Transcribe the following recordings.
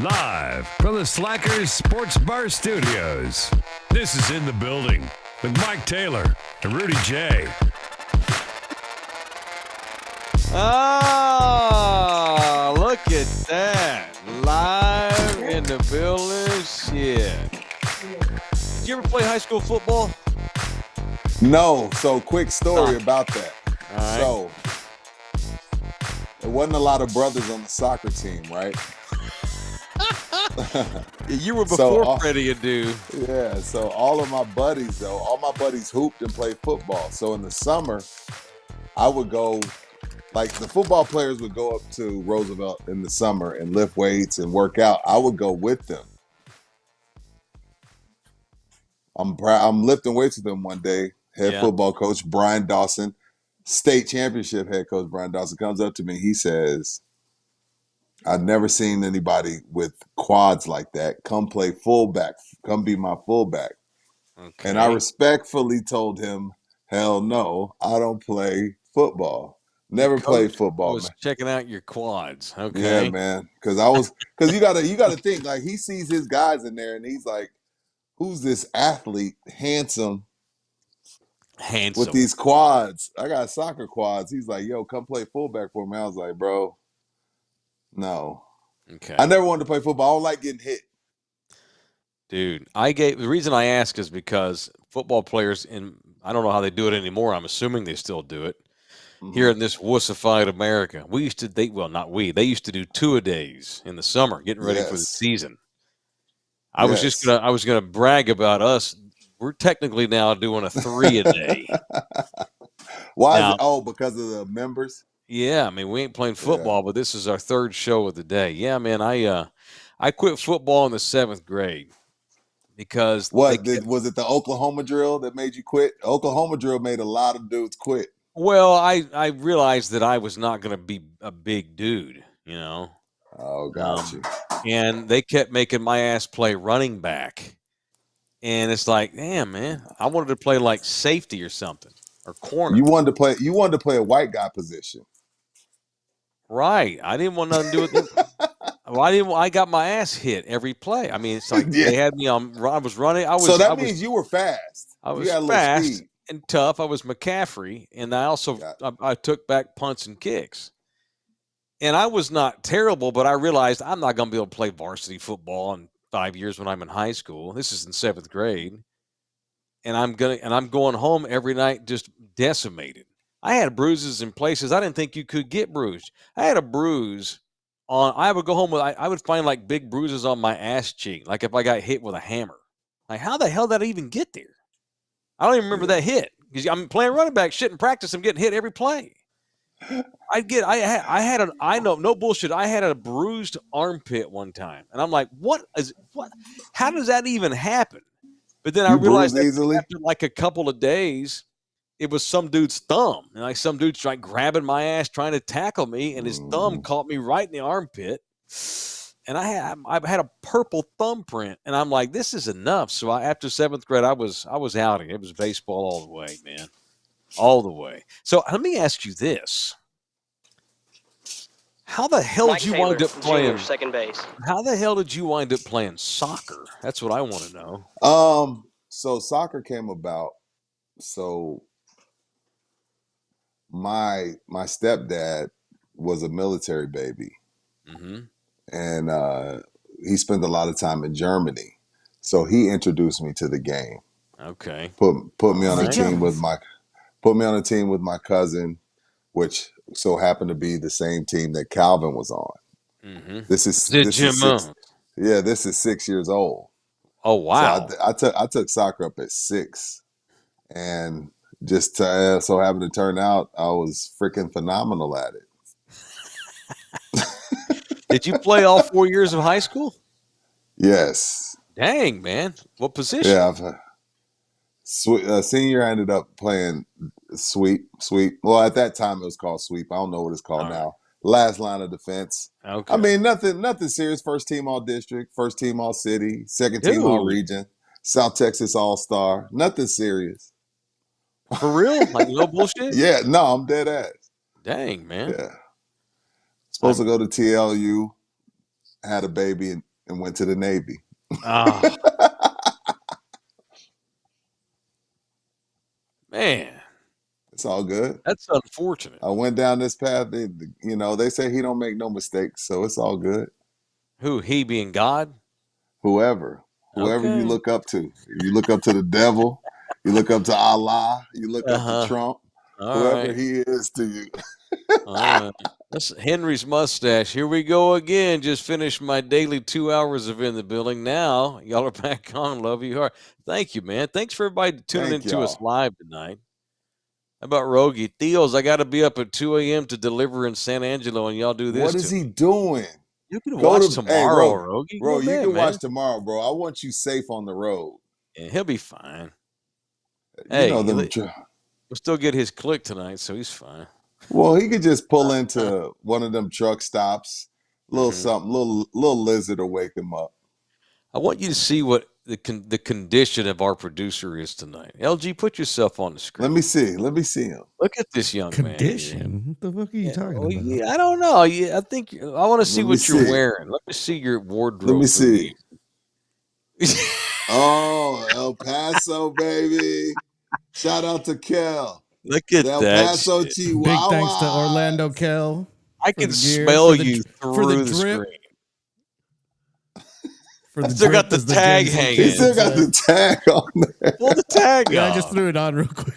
Live from the Slackers Sports Bar Studios. This is In the Building with Mike Taylor and Rudy Jay. Ah, look at that. Live in the building. Shit. Did you ever play high school football? No. So quick story about that. All right. So there wasn't a lot of brothers on the soccer team, right? You were before Freddie and do. Yeah, so all my buddies hooped and played football. So in the summer, I would go, like the football players would go up to Roosevelt in the summer and lift weights and work out. I would go with them. I'm lifting weights with them one day. Head football coach Brian Dawson, state championship head coach Brian Dawson comes up to me. He says, I've never seen anybody with quads like that. Come play fullback. Come be my fullback. Okay. And I respectfully told him, hell no, I don't play football. Never played football. I was checking out your quads. Okay. Yeah, man. Because you gotta think, like, he sees his guys in there and he's like, who's this athlete, handsome with these quads? I got soccer quads. He's like, yo, come play fullback for me. I was like, bro, no. Okay. I never wanted to play football. I don't like getting hit. Dude, the reason I ask is because football players, and I don't know how they do it anymore. I'm assuming they still do it. Mm-hmm. Here in this wussified America, they used to do two-a-days in the summer, getting ready for the season. I was gonna brag about us. We're technically now doing a 3-a-day. Why is it? Oh, because of the members? Yeah, I mean, we ain't playing football, but this is our third show of the day. Yeah, man, I quit football in the 7th grade because was it the Oklahoma drill that made you quit? Oklahoma drill made a lot of dudes quit. Well, I realized that I was not going to be a big dude, you know. Oh, gotcha. And they kept making my ass play running back, and it's like, damn, man, I wanted to play like safety or something or corner. You wanted to play a white guy position. Right. I didn't want nothing to do with it. Well, I got my ass hit every play. I mean, it's like they had me on. I was running. So that means you were fast. I was fast and tough. I was McCaffrey, and I also I took back punts and kicks. And I was not terrible, but I realized I'm not going to be able to play varsity football in 5 years when I'm in high school. This is in 7th grade, and I'm going home every night just decimated. I had bruises in places I didn't think you could get bruised. I had a bruise I would go home with, I would find like big bruises on my ass cheek, like if I got hit with a hammer. Like, how the hell did I even get there? I don't even remember that hit because I'm playing running back shit in practice. I'm getting hit every play. No bullshit. I had a bruised armpit one time, and I'm like, what? How does that even happen? But then I realized that after like a couple of days, it was some dude's thumb, and like some dude's like grabbing my ass, trying to tackle me, and his thumb caught me right in the armpit, and I had a purple thumbprint, and I'm like, this is enough. So after 7th grade, I was out. It was baseball all the way, man, all the way. So let me ask you this: how the hell did you wind up playing second base? How the hell did you wind up playing soccer? That's what I want to know. So soccer came about. So my stepdad was a military baby, and he spent a lot of time in Germany. So he introduced me to the game. Okay, put me on a team with my cousin, which so happened to be the same team that Calvin was on. Mm-hmm. This is 6 years old. Oh wow! So I took soccer up at 6, and just so happened to turn out I was freaking phenomenal at it. Did you play all 4 years of high school? Yes. Dang, man! What position? Yeah, senior I ended up playing sweep. Well, at that time it was called sweep. I don't know what it's called now. Last line of defense. Okay. I mean, nothing serious. First team all district, first team all city, second team all region, South Texas all-star. Nothing serious. For real? Like no bullshit? Yeah, no, I'm dead ass. Dang, man. Yeah. Supposed to go to TLU. had a baby and went to the Navy. Oh, man. It's all good. That's unfortunate. I went down this path. They say he don't make no mistakes, so it's all good. Who, he being God? Whoever you Okay. look up to. You look up to the devil. You look up to Allah. You look up to Trump. All whoever right. he is to you. All right. That's Henry's mustache. Here we go again. Just finished my daily 2 hours of In the Building. Now, y'all are back on. Love you hard. Thank you, man. Thanks for everybody tuning Thank into us y'all. live tonight. How about Rogie? Theos, I got to be up at 2 a.m. to deliver in San Angelo, and y'all do this. What is he doing? You can watch tomorrow, hey, Rogie. Bro, you can man. watch tomorrow, bro. I want you safe on the road. Yeah, he'll be fine. You know them. We'll still get his click tonight, so he's fine. Well, he could just pull into one of them truck stops, little something, little lizard will wake him up. I want you to see what the condition of our producer is tonight. LG, put yourself on the screen. Let me see him. Look at this young condition. man. What the fuck are you talking about? Yeah, I don't know. I think I want to see what you're wearing. Let me see your wardrobe. Let me see. Oh, El Paso, baby. Shout out to Kel. Look at El that. Paso, shit. Chihuahua. Big thanks to Orlando Kel. I can smell you through the screen. I still got the tag hanging. He still got the tag on there. Pull the tag Yeah, off. I just threw it on real quick.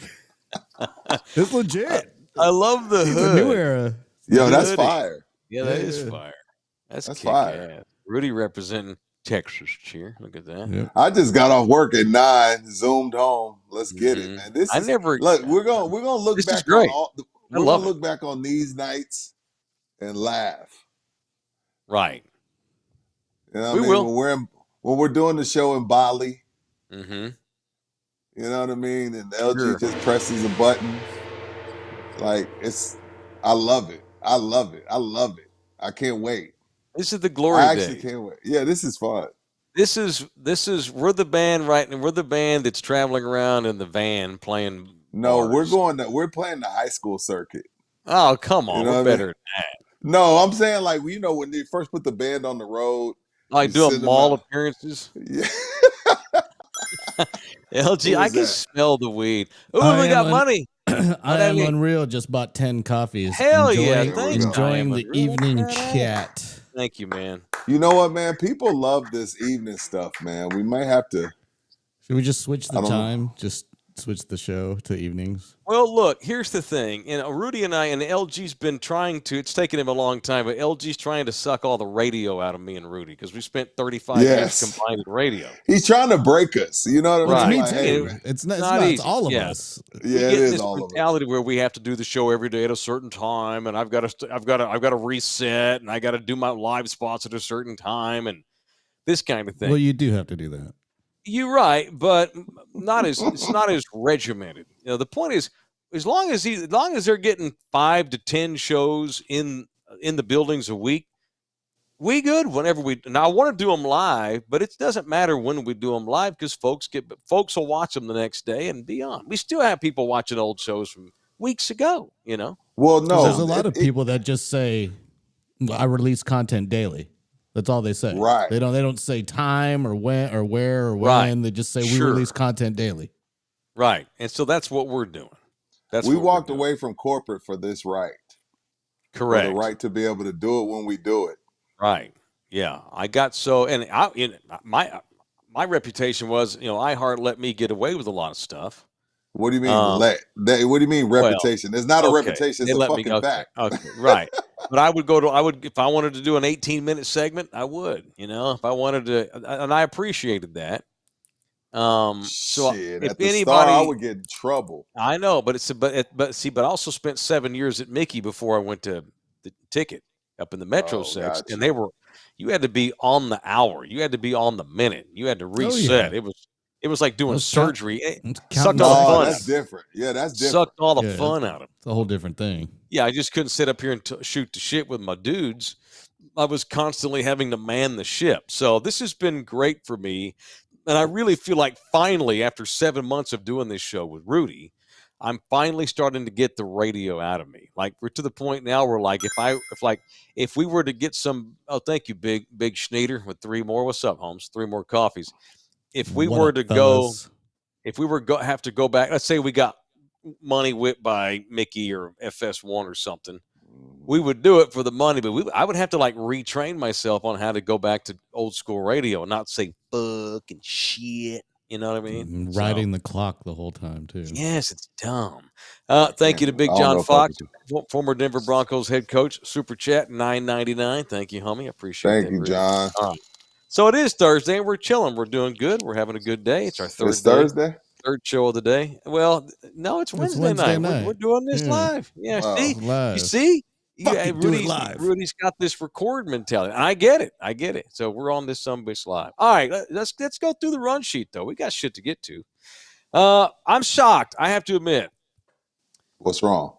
It's legit. I love the hood. The new era. Yo, that's fire. Yeah, that is fire. That's fire. Ass. Rudy representing Texas. Cheer. Look at that. Yep. I just got off work at 9, zoomed home. Let's get it, man. Look, we're gonna look this back is great. on we're gonna look back on these nights and laugh. Right. You know what I mean? Will. When we're doing the show in Bali. Mm-hmm. You know what I mean? And LG just presses a button. Like I love it. I love it. I can't wait. This is the glory I days. actually can't wait. Yeah, this is fun. This is we're the band, right? And we're the band that's traveling around in the van playing. No, bars. we're playing the high school circuit. Oh, come on. We're better than that. No, I'm saying like when they first put the band on the road. Like doing mall appearances. Yeah. LG, I can smell the weed. Oh, we got money. I am Unreal. Just bought 10 coffees. Hell yeah. Thanks. Enjoying the evening chat. Thank you, man. You know what, man? People love this evening stuff, man. We might have to. Should we just switch the time? Just switch the show to evenings? Well, look, here's the thing. Rudy and I, and LG's been trying to, it's taken him a long time, but LG's trying to suck all the radio out of me and Rudy because we spent 35 years combined in radio. He's trying to break us. You know what I mean? Right. It's all of us. Yeah, it is this all of us. mentality where we have to do the show every day at a certain time, and I've got to reset, and I got to do my live spots at a certain time, and this kind of thing. Well, you do have to do that. You're right, but it's not as regimented. The point is, as long as they're getting 5 to 10 shows in the buildings a week, we good. Whenever now, I want to do them live, but it doesn't matter when we do them live because folks will watch them the next day and beyond. We still have people watching old shows from weeks ago. Well, no, there's a lot of people that just say, "I release content daily." That's all they say. Right. They don't say time or when or where or when. Right. They just say we release content daily. Right. And so that's what we're doing. We walked away from corporate for this right. Correct. For the right to be able to do it when we do it. Right. Yeah. I got my reputation was, iHeart let me get away with a lot of stuff. What do you mean what do you mean reputation? It's not a reputation, it's a fucking fact. Okay, right. But if I wanted to do an 18-minute segment, I would, if I wanted to, and I appreciated that. So if anybody, I would get in trouble. I know, but I also spent 7 years at Mickey before I went to the Ticket up in the Metro 6, and you had to be on the hour, you had to be on the minute, you had to reset. It was like doing surgery. It sucked all the fun. That's different. Yeah, that's different. Sucked all the fun out of it. It's a whole different thing. Yeah, I just couldn't sit up here and shoot the shit with my dudes. I was constantly having to man the ship. So this has been great for me. And I really feel like finally, after 7 months of doing this show with Rudy, I'm finally starting to get the radio out of me. Like, we're to the point now where, like, if we were to get some, oh, thank you, big Schneider with 3 more. What's up, Holmes? 3 more coffees. If we What were up, to fellas? have to go back, let's say we got money whipped by Mickey or FS1 or something, we would do it for the money, but I would have to like retrain myself on how to go back to old school radio and not say fuck and shit. You know what I mean? Riding the clock the whole time, too. Yes, it's dumb. Thank you to Big I don't John know if I Fox, could. former Denver Broncos head coach. Super chat $9.99. Thank you, homie. I appreciate Thank that. you, Very John. much. So it is Thursday, and we're chilling. We're doing good. We're having a good day. It's our It's third day, Thursday. third show of the day. Well, no, it's Wednesday night. We're doing this live. Yeah, Wow. see, Live. you see, Fucking do it live. Rudy's got this record mentality. I get it. So we're on this sumbitch live. All right, let's go through the run sheet though. We got shit to get to. I'm shocked. I have to admit. What's wrong?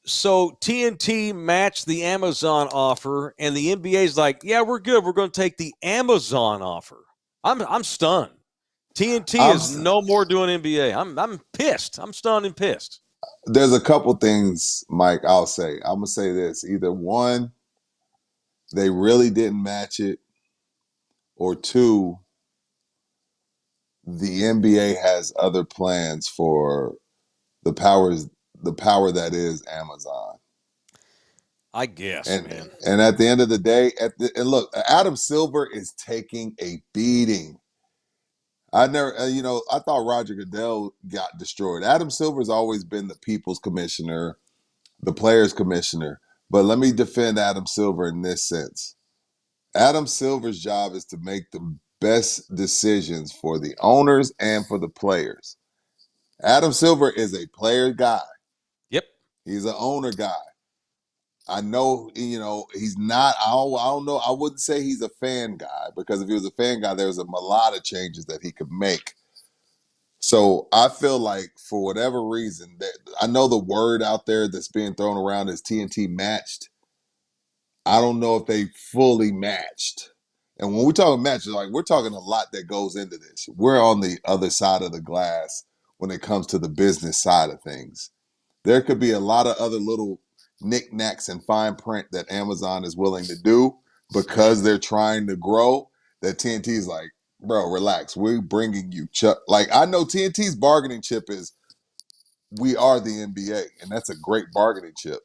So TNT matched the Amazon offer, and the NBA's like, "Yeah, we're good. We're going to take the Amazon offer." I'm stunned. TNT is no more doing NBA. I'm pissed. I'm stunned and pissed. There's a couple things, Mike, I'll say. I'm gonna say this: either one, they really didn't match it, or two, the NBA has other plans for the power that is Amazon. I guess, And man. and at the end of the day, and look, Adam Silver is taking a beating. I never, I thought Roger Goodell got destroyed. Adam Silver's always been the people's commissioner, the players' commissioner. But let me defend Adam Silver in this sense. Adam Silver's job is to make the best decisions for the owners and for the players. Adam Silver is a player guy. Yep. He's an owner guy. I know, he's not, I don't know. I wouldn't say he's a fan guy, because if he was a fan guy, there's a lot of changes that he could make. So I feel like, for whatever reason, that I know the word out there that's being thrown around is TNT matched. I don't know if they fully matched. And when we talk matches, like, we're talking a lot that goes into this. We're on the other side of the glass when it comes to the business side of things. There could be a lot of other little knickknacks and fine print that Amazon is willing to do because they're trying to grow, that TNT is like, bro, relax. We're bringing you Chuck. Like, I know TNT's bargaining chip is, we are the NBA, and that's a great bargaining chip.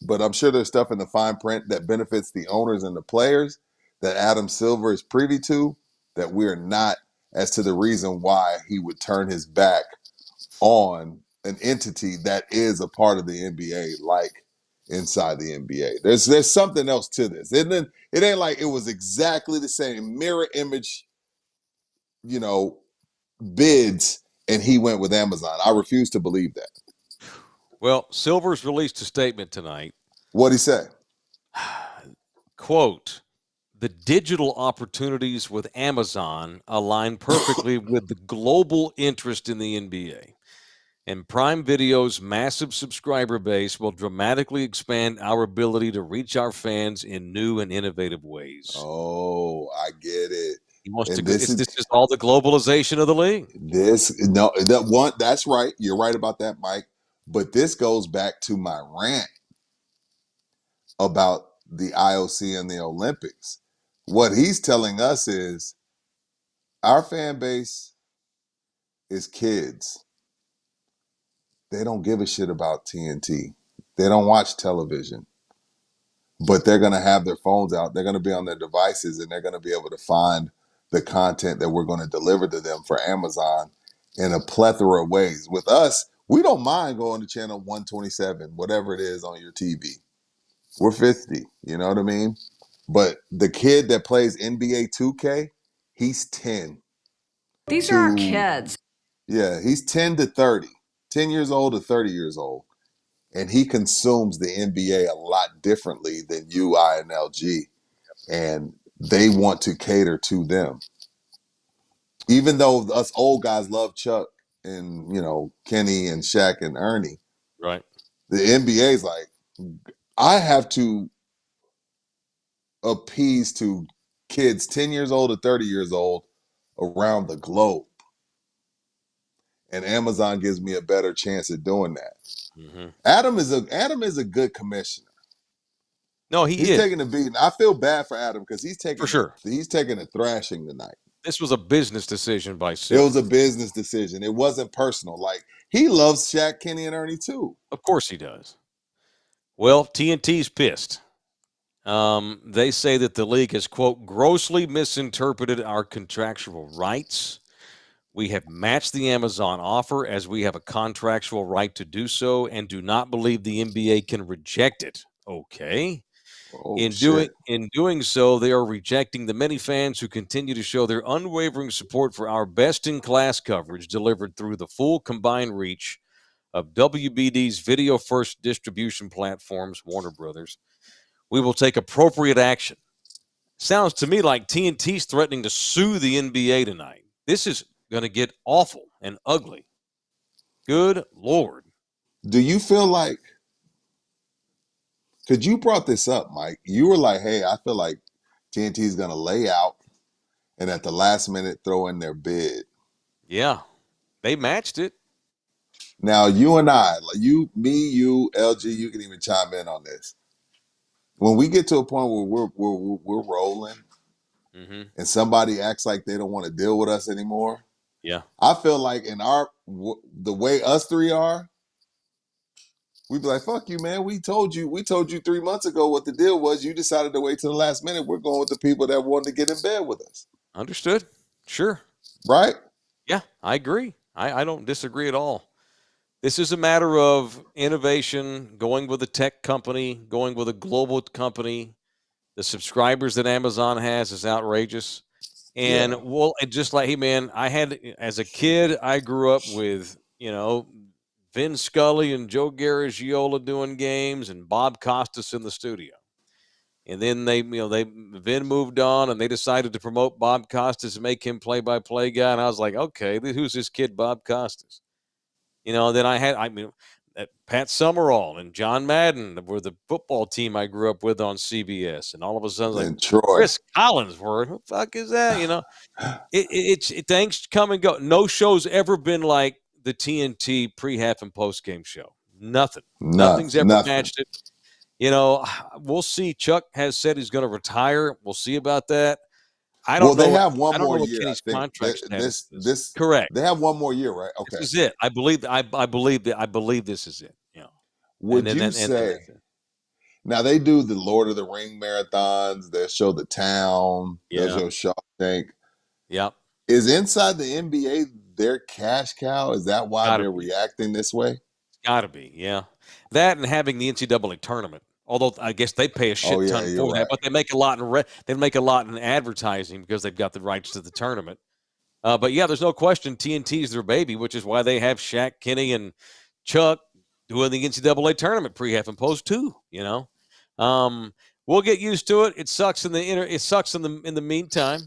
But I'm sure there's stuff in the fine print that benefits the owners and the players that Adam Silver is privy to that we're not, as to the reason why he would turn his back on an entity that is a part of the NBA, like inside the NBA. There's something else to this. It ain't like it was exactly the same mirror image, bids, and he went with Amazon. I refuse to believe that. Well, Silver's released a statement tonight. What'd he say? Quote, "The digital opportunities with Amazon align perfectly with the global interest in the NBA. And Prime Video's massive subscriber base will dramatically expand our ability to reach our fans in new and innovative ways." Oh, I get it. He wants And to. This is all the globalization of the league. That's right. You're right about that, Mike. But this goes back to my rant about the IOC and the Olympics. What he's telling us is our fan base is kids. They don't give a shit about TNT. They don't watch television. But they're going to have their phones out. They're going to be on their devices, and they're going to be able to find the content that we're going to deliver to them for Amazon in a plethora of ways. With us, we don't mind going to channel 127, whatever it is on your TV. We're 50, you know what I mean? But the kid that plays NBA 2K, he's 10. These are our kids. Yeah, he's 10 to 30, 10 years old to 30 years old. And he consumes the NBA a lot differently than you, I, and LG. And they want to cater to them. Even though us old guys love Chuck and, Kenny and Shaq and Ernie. Right. The NBA's like, I have to appease to kids 10 years old to 30 years old around the globe. and Amazon gives me a better chance at doing that. Mm-hmm. Adam is a good commissioner. No, he He's is. taking a beating. I feel bad for Adam because he's For taking sure. a thrashing tonight. This was a business decision by It was Silver. a business decision. It wasn't personal. Like, he loves Shaq, Kenny, and Ernie too. Of course he does. Well, TNT's pissed. They say that the league has, quote, grossly misinterpreted our contractual rights. We have matched the Amazon offer as we have a contractual right to do so and do not believe the NBA can reject it. Okay. Oh, In shit. doing so, they are rejecting the many fans who continue to show their unwavering support for our best-in-class coverage delivered through the full combined reach of WBD's video-first distribution platforms, Warner Brothers. We will take appropriate action. Sounds to me like TNT's threatening to sue the NBA tonight. This is going to get awful and ugly. Good Lord. Do you feel like, because you brought this up, Mike, you were like, hey, I feel like TNT is going to lay out and at the last minute throw in their bid. Yeah, they matched it. Now, you and I, you, LG, you can even chime in on this. When we get to a point where we're rolling and somebody acts like they don't want to deal with us anymore, yeah, I feel like the way us three are, we'd be like, fuck you, man. We told you 3 months ago what the deal was. You decided to wait till the last minute. We're going with the people that wanted to get in bed with us. understood. Sure. Right? Yeah, I agree. I don't disagree at all. This is a matter of innovation, going with a tech company, going with a global company. The subscribers that Amazon has is outrageous. And just like, hey, man, as a kid, I grew up with, Vin Scully and Joe Garagiola doing games and Bob Costas in the studio. And then Vin moved on and they decided to promote Bob Costas and make him play-by-play guy. And I was like, okay, who's this kid, Bob Costas? Then Pat Summerall and John Madden were the football team I grew up with on CBS. And all of a sudden, like, Troy. Chris Collinsworth, who the fuck is that? Things come and go. No show's ever been like the TNT pre-half and post-game show. Nothing's ever matched it. We'll see. Chuck has said he's going to retire. We'll see about that. I don't know. They have one I don't more know what year. Kenny's I think contract status is. this Correct. They have one more year, right? Okay. This is it. I believe this is it. Would you say? Now they do the Lord of the Ring marathons. They'll show the town. Yeah. They'll show Shawshank. Yep. Is inside the NBA their cash cow? Is that why they're reacting this way? It's got to be. Yeah. That and having the NCAA tournament. Although I guess they pay a shit ton for that, but they make a lot in advertising because they've got the rights to the tournament. But yeah, there's no question TNT's their baby, which is why they have Shaq, Kenny, and Chuck doing the NCAA tournament pre-half and post too. We'll get used to it. It sucks in the meantime,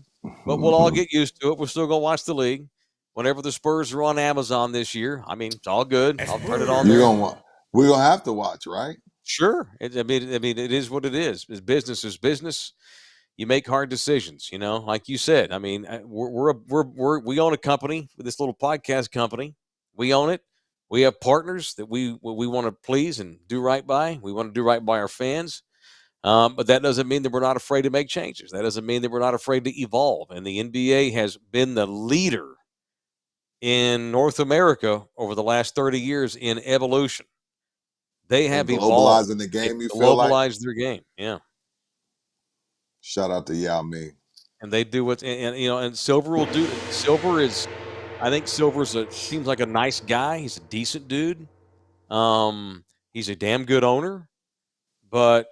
but we'll all get used to it. We're still gonna watch the league. Whenever the Spurs are on Amazon this year, I mean, it's all good. I'll turn it on there. We're gonna have to watch, right? Sure. It is what it is. Business is business. You make hard decisions, like you said. I mean, we own a company, this little podcast company. We own it. We have partners that we want to please and do right by. We want to do right by our fans. But that doesn't mean that we're not afraid to make changes. That doesn't mean that we're not afraid to evolve. And the NBA has been the leader in North America over the last 30 years in evolution. They have evolved. Globalizing the game, you feel like? Globalized Their game, yeah. Shout out to Yao Ming. And they do what, and Silver will do. I think Silver's seems like a nice guy. He's a decent dude. He's a damn good owner, but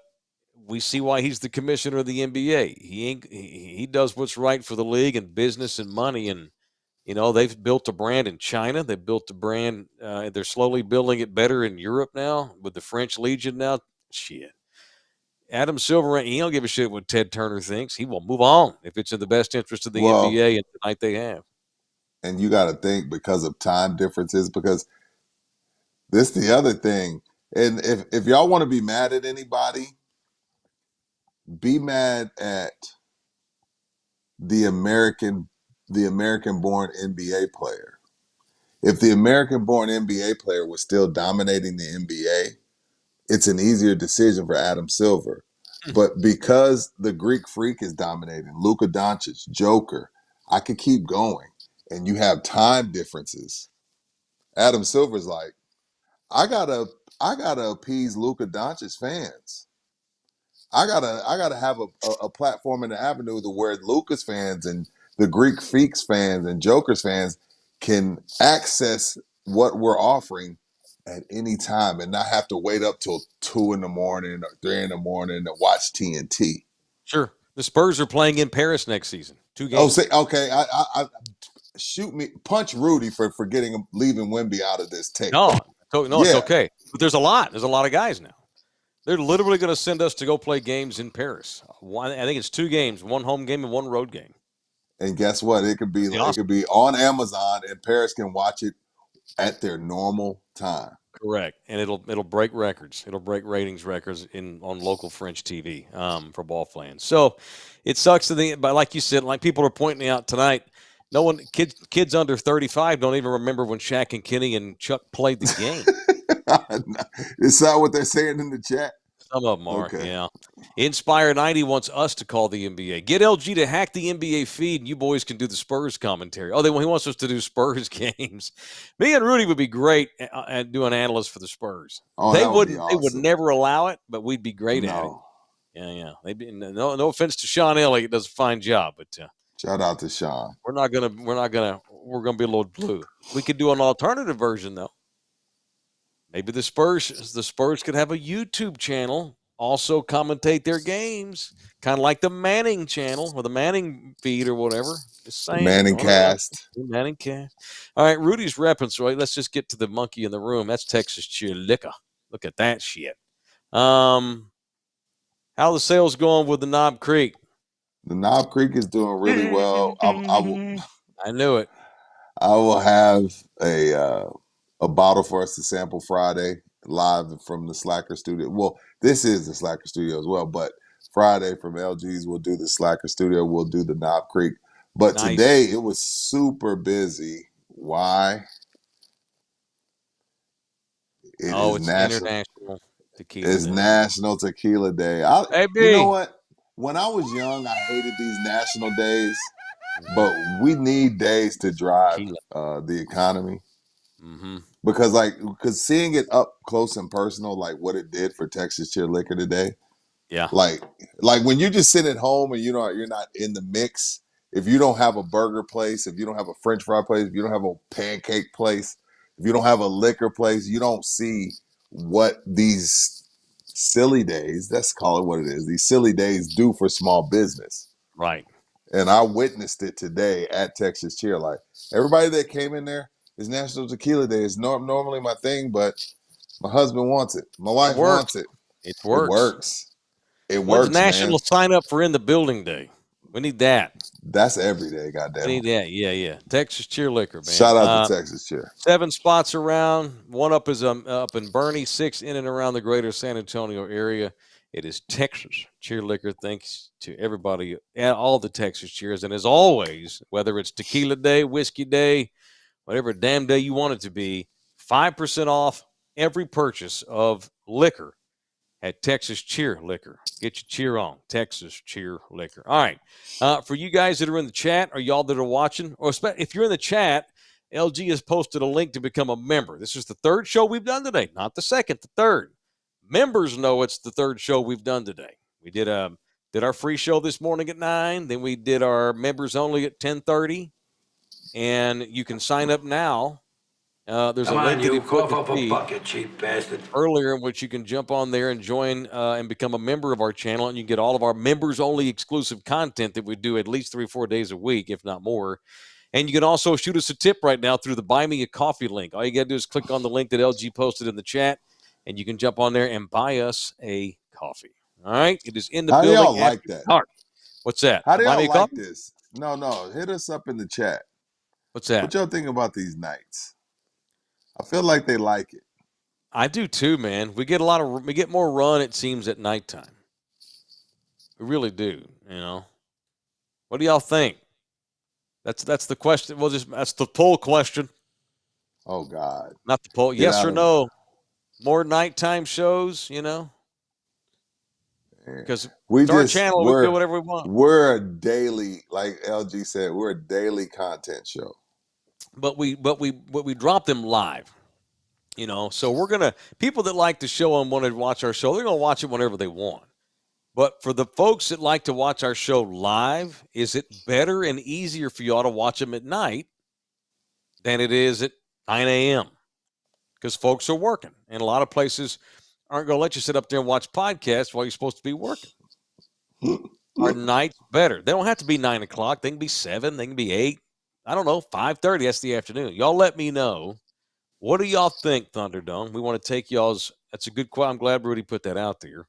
we see why he's the commissioner of the NBA. He does what's right for the league and business and money. And, they've built a brand in China. They've built a brand. They're slowly building it better in Europe now with the French Legion now. Shit. Adam Silver, he don't give a shit what Ted Turner thinks. He will move on if it's in the best interest of the NBA and tonight they have. And you got to think because of time differences, because this is the other thing. And if y'all want to be mad at anybody, be mad at the American-born NBA player. If the American-born NBA player was still dominating the NBA, it's an easier decision for Adam Silver. But because the Greek Freak is dominating, Luka Doncic, Joker, I could keep going. And you have time differences. Adam Silver's like, I gotta appease Luka Doncic fans. I gotta have a platform in the avenue to where Luka's fans and the Greek Freaks fans and Joker's fans can access what we're offering at any time and not have to wait up till 2 a.m. or 3 a.m. to watch TNT. Sure. The Spurs are playing in Paris next season. 2 games. Oh, say okay. I shoot me, punch Rudy for leaving Wemby out of this tape. No, It's okay. But there's a lot. There's a lot of guys now. They're literally going to send us to go play games in Paris. I think it's 2 games, 1 home game and 1 road game. And guess what? It could be on Amazon, and Paris can watch it at their normal time. Correct, and it'll break records. It'll break ratings records on local French TV for ball fans. So it sucks but like you said, like people are pointing out tonight, no one kids under 35 don't even remember when Shaq and Kenny and Chuck played the game. Is that what they're saying in the chat? Some of them are, yeah. Inspire 90 wants us to call the NBA. Get LG to hack the NBA feed, and you boys can do the Spurs commentary. Oh, he wants us to do Spurs games. Me and Rudy would be great at doing analysts for the Spurs. Oh, they wouldn't. Awesome. They would never allow it, but we'd be great at it. Yeah. No offense to Sean Elliott, does a fine job, but shout out to Sean. We're gonna be a little blue. We could do an alternative version though. Maybe the Spurs could have a YouTube channel, also commentate their games, kind of like the Manning channel or the Manning feed or whatever. Just saying. Manning cast. Manning cast. All right, Rudy's repping, so let's just get to the monkey in the room. That's Texas Cheer Liquor. Look at that shit. How the sales going with the Knob Creek? The Knob Creek is doing really well. I knew it. I will have a bottle for us to sample Friday live from the Slacker studio. Well, this is the Slacker studio as well, but Friday from LG's, we'll do the Slacker studio. We'll do the Knob Creek. But today it was super busy. Why? It's International Tequila Day. It's National Tequila Day. You know what? When I was young, I hated these national days, but we need days to drive the economy. Mm-hmm. Because seeing it up close and personal, like what it did for Texas Cheer Liquor today. Yeah. Like when you just sit at home and you're not in the mix, if you don't have a burger place, if you don't have a French fry place, if you don't have a pancake place, if you don't have a liquor place, you don't see what these silly days, let's call it what it is, these silly days do for small business. Right. And I witnessed it today at Texas Cheer. Like everybody that came in there, it's National Tequila Day. It's normally my thing, but my husband wants it. My wife wants it. It works. It works, National Sign Up for In the Building Day. We need that. That's every day, goddamn. We need that. Yeah. Texas Cheer Liquor, man. Shout out to Texas Cheer. 7 spots around. 1 up is up in Bernie. 6 in and around the greater San Antonio area. It is Texas Cheer Liquor. Thanks to everybody and all the Texas Cheers. And as always, whether it's Tequila Day, Whiskey Day, whatever damn day you want it to be, 5% off every purchase of liquor at Texas Cheer Liquor. Get your cheer on. Texas Cheer Liquor. All right. For you guys that are in the chat or y'all that are watching, or if you're in the chat, LG has posted a link to become a member. This is the 3rd show we've done today, not the 2nd, the 3rd. Members know it's the 3rd show we've done today. We did our free show this morning at 9. Then we did our members only at 10:30. And you can sign up now. There's a link that cough up a bucket, cheap bastard. Earlier in which you can jump on there and join and become a member of our channel, and you get all of our members-only exclusive content that we do at least 3 or 4 days a week, if not more. And you can also shoot us a tip right now through the Buy Me a Coffee link. All you got to do is click on the link that LG posted in the chat, and you can jump on there and buy us a coffee. All right? It is in the building. How do y'all like that? What's that? How do y'all like this? No. Hit us up in the chat. What's that? What y'all think about these nights? I feel like they like it. I do too, man. We get more run, it seems, at nighttime. We really do, you know. What do y'all think? That's the question. That's the poll question. Oh God. Not the poll. Get Yes out or of no? More nighttime shows, because we it's our just channel. We do whatever we want. we're a daily, like LG said, we're a daily content show. But we drop them live. So we're gonna people that like the show and want to watch our show, they're gonna watch it whenever they want. But for the folks that like to watch our show live, is it better and easier for y'all to watch them at night than it is at 9 a.m.? Because folks are working, and a lot of places aren't going to let you sit up there and watch podcasts while you're supposed to be working. Are nights better? They don't have to be 9 o'clock. They can be 7. They can be 8. I don't know, 5:30. That's the afternoon. Y'all let me know. What do y'all think, Thunderdome? We want to take y'all's. That's a good question. I'm glad Rudy put that out there.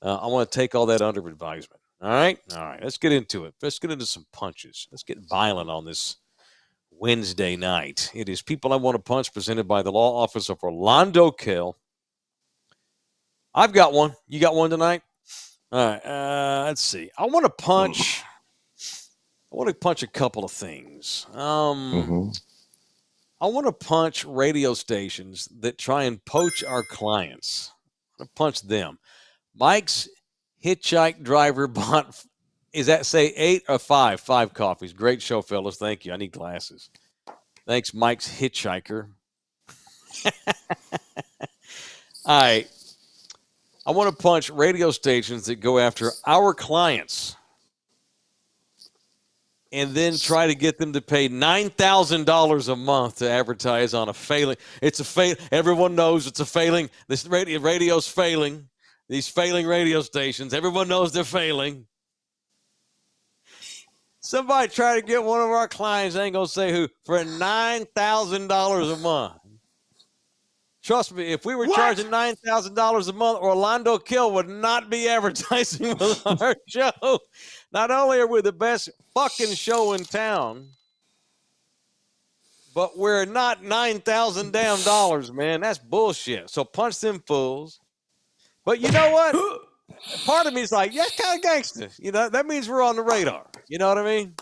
I want to take all that under advisement. All right? All right. Let's get into it. Let's get into some punches. Let's get violent on this Wednesday night. It is People I Want to Punch, presented by the law office of Orlando Kell. I've got one. You got one tonight? All right. Let's see. I want to punch a couple of things. I want to punch radio stations that try and poach our clients. I want to punch them. Mike's hitchhike driver bought, is that say 8 or 5? 5 coffees. Great show, fellas. Thank you. I need glasses. Thanks, Mike's hitchhiker. All right. I want to punch radio stations that go after our clients and then try to get them to pay $9,000 a month to advertise on a failing. Everyone knows it's a failing. This radio's failing. These failing radio stations, everyone knows they're failing. Somebody try to get one of our clients, I ain't going to say who, for $9,000 a month. Trust me, if we were charging $9,000 a month, Orlando Kell would not be advertising with our show. Not only are we the best fucking show in town, but we're not $9,000 damn dollars, man. That's bullshit. So punch them fools. But you know what? Part of me is like, yeah, kind of gangster. That means we're on the radar. You know what I mean?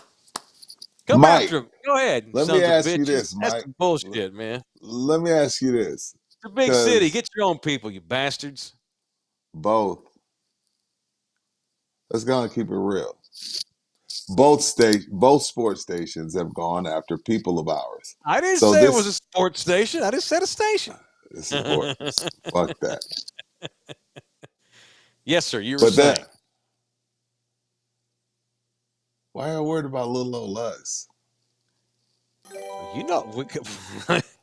Come Mike, after him. Go ahead. Let me ask you this, Mike. That's some bullshit, man. Let me ask you this. It's a big city. Get your own people, you bastards. Both. Let's go and keep it real. Both sports stations have gone after people of ours. I didn't say it was a sports station. I just said a station. It's important. Fuck that. Yes, sir. You were saying. Why are you worried about little old us?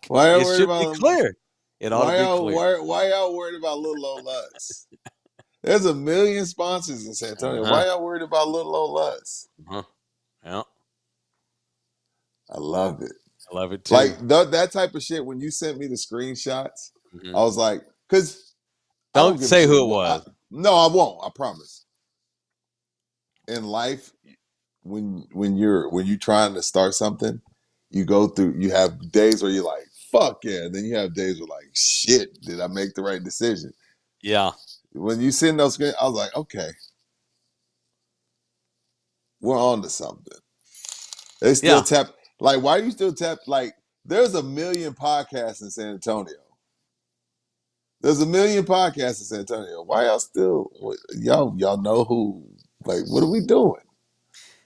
Why are you worried about clear? It ought to be clear. Why y'all worried about little old us? There's a million sponsors in San Antonio. Why y'all worried about little old us? Yeah. I love it. I love it too. Like that type of shit. When you sent me the screenshots, I was like, because don't say who it was. No, I won't. I promise. In life, when you're trying to start something, you have days where you're like, fuck yeah. And then you have days where like, shit, did I make the right decision? Yeah. When you send those screens, I was like, okay, we're on to something. They still tap. Like, why you still tap? Like, there's a million podcasts in San Antonio. There's a million podcasts in San Antonio. Why y'all know who? Like, what are we doing?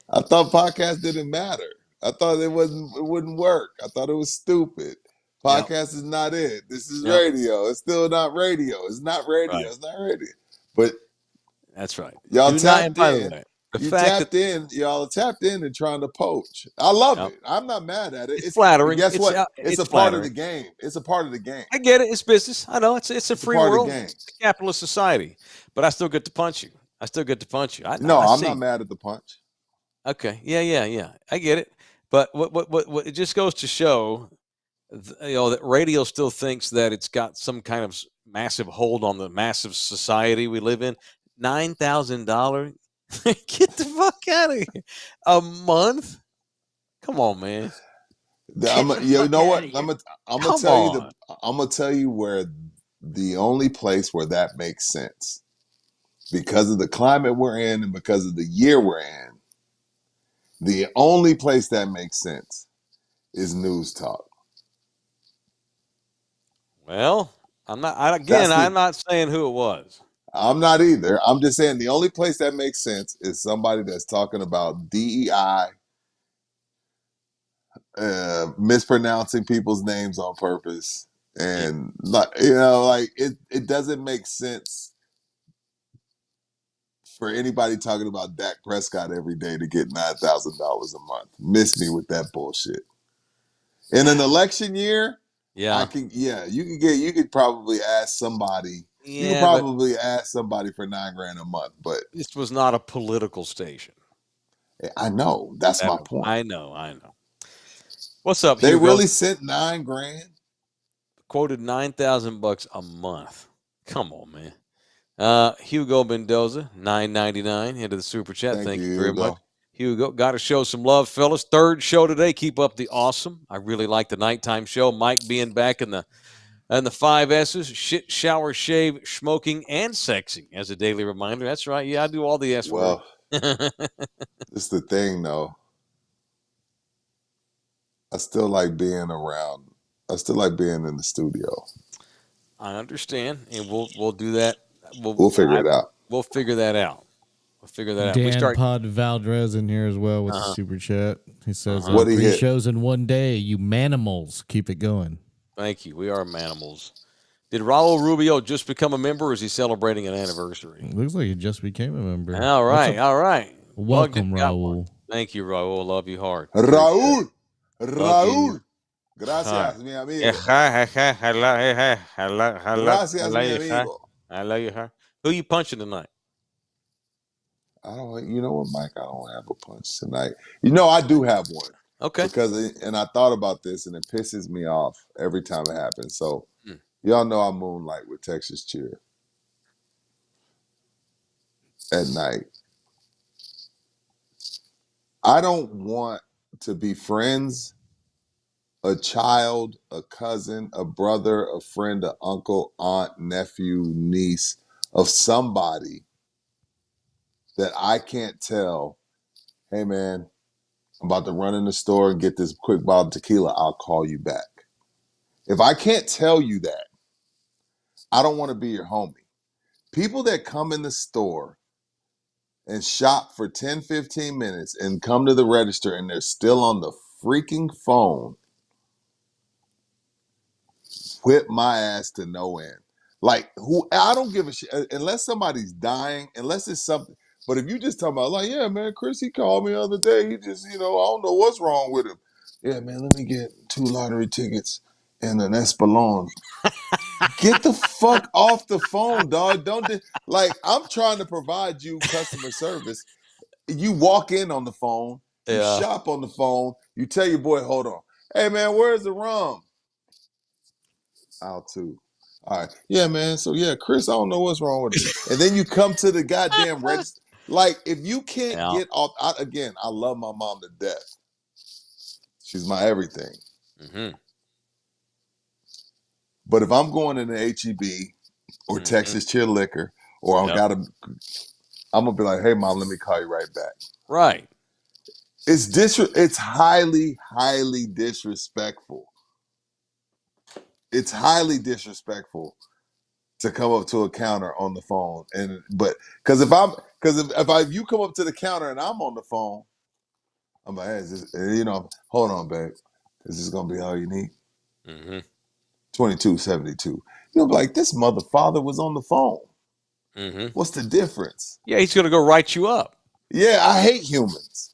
I thought podcasts didn't matter. I thought it wouldn't work. I thought it was stupid. Podcast is not it. This is radio. It's still not radio. It's not radio. Right. It's not radio. But that's right. Y'all tapped in. Y'all tapped in and trying to poach. I love it. I'm not mad at it. It's flattering. Guess what? It's a part of the game. It's a part of the game. I get it. It's business. I know. It's a free world. It's a capitalist society. But I still get to punch you. I'm not mad at the punch. Okay. Yeah. I get it. But what it just goes to show, that radio still thinks that it's got some kind of massive hold on the massive society we live in. $9,000. Get the fuck out of here. A month? Come on, man. You know what? I'm gonna tell you where the only place where that makes sense, because of the climate we're in and because of the year we're in. The only place that makes sense is news talk. Well, I'm not. I'm not saying who it was. I'm not either. I'm just saying the only place that makes sense is somebody that's talking about DEI, mispronouncing people's names on purpose, and it doesn't make sense for anybody talking about Dak Prescott every day to get $9,000 a month. Miss me with that bullshit. In an election year, Yeah, you could probably ask somebody. You could probably ask somebody for $9,000 a month, but this was not a political station. I know that's my point. I know. What's up, They Hugo? really sent $9,000. Quoted $9,000 a month. Come on, man. Hugo Mendoza, $9.99 into the super chat. Thank you very much. Hugo, got to show some love, fellas. Third show today. Keep up the awesome. I really like the nighttime show. Mike being back in the 5 S's: shit, shower, shave, smoking, and sexy as a daily reminder. That's right. Yeah, I do all the S words. This is the thing, though. I still like being around. I still like being in the studio. I understand, and we'll do that. We'll figure it out. We'll figure that out. Dan Pod Valdez in here as well with the super chat. He says, What he 3 hit? shows in one day. You manimals. Keep it going. Thank you. We are manimals. Did Raul Rubio just become a member, or is he celebrating an anniversary? Looks like he just became a member. All right. Welcome, Raul. Thank you, Raul. Love you hard. Raul. Gracias, mi amigo. Gracias, mi amigo. I love you, huh? Who you punching tonight? You know what, Mike? I don't have a punch tonight. I do have one. Okay. And I thought about this, and it pisses me off every time it happens. So, y'all know I moonlight with Texas Cheer at night. I don't want to be friends, a child, a cousin, a brother, a friend, an uncle, aunt, nephew, niece of somebody that I can't tell, hey, man, I'm about to run in the store and get this quick bottle of tequila. I'll call you back. If I can't tell you that, I don't want to be your homie. People that come in the store and shop for 10, 15 minutes and come to the register and they're still on the freaking phone, whip my ass to no end. Like, I don't give a shit. Unless somebody's dying, unless it's something. But if you just talking about, like, yeah, man, Chris, he called me the other day. He just, I don't know what's wrong with him. Yeah, man, let me get 2 lottery tickets and an Espelon. Get the fuck off the phone, dog. I'm trying to provide you customer service. You walk in on the phone, you shop on the phone, you tell your boy, hold on. Hey, man, where's the rum? Out too. All right. Yeah, man. So, yeah, Chris, I don't know what's wrong with it. And then you come to the goddamn register. Like, if you can't get off, I love my mom to death. She's my everything. Mm-hmm. But if I'm going in the HEB or Texas Chill Liquor, or I'm going to be like, hey, Mom, let me call you right back. Right. It's highly, highly disrespectful. It's highly disrespectful to come up to a counter on the phone, because if you come up to the counter and I'm on the phone, I'm like, hey, hold on, babe, is this gonna be all you need? Mm-hmm. $22.72. Like, this father was on the phone. Mm-hmm. What's the difference? Yeah, he's gonna go write you up. Yeah, I hate humans.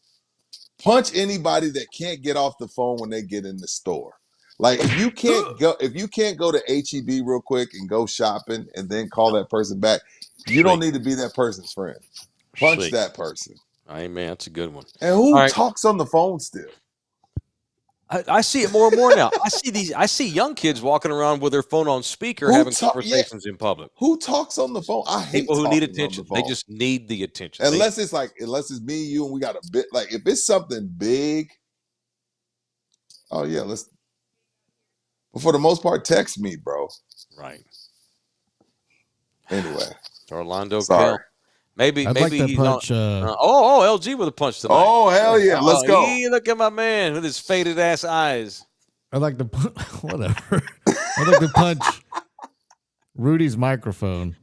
Punch anybody that can't get off the phone when they get in the store. Like, if you can't go to HEB real quick and go shopping and then call that person back, you don't need to be that person's friend. Punch that person. Amen. That's a good one. And who talks on the phone still? I see it more and more now. I see young kids walking around with their phone on speaker having conversations in public. Who talks on the phone? I hate people who need attention. The they just need the attention. Unless it's me, you, and we got a bit. Like, if it's something big, oh yeah, let's. But for the most part, text me, bro. Right. Anyway, Orlando sorry. Kell. Maybe like he's punch. LG with a punch tonight. Oh, hell yeah. Let's go. Look at my man with his faded ass eyes. I'd like to whatever. I'd like to punch Rudy's microphone.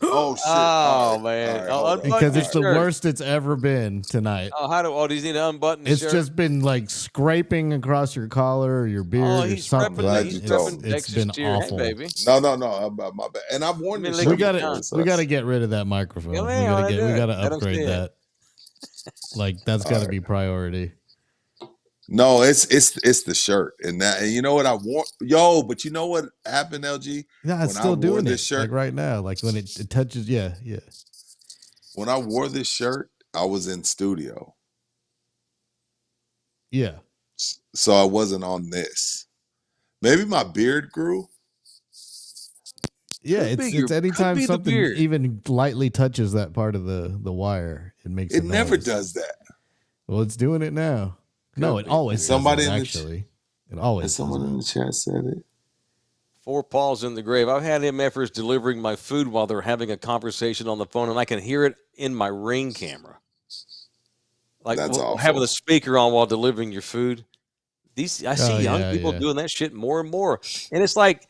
Oh shit! Oh man! Because it's the worst it's ever been tonight. Oh, does he need to unbutton his shirt? It's just been like scraping across your collar or your beard or something. It's been awful. Hey, baby. No. My bad. And I've worn this. We gotta get rid of that microphone. We gotta upgrade that. Like that's got to be priority. No, it's the shirt and you know what I want, but you know what happened, LG? Yeah, it's still doing this shirt like right now. Like when it touches, yeah. When I wore this shirt, I was in studio. Yeah. So I wasn't on this. Maybe my beard grew. Yeah, it's anytime something even lightly touches that part of the wire, it makes it never does that. Well, it's doing it now. No, it always somebody actually. It always. Someone in the chat said it. 4 paws in the grave. I've had MFers delivering my food while they're having a conversation on the phone, and I can hear it in my Ring camera. Like having the speaker on while delivering your food. I see young people doing that shit more and more, and it's like.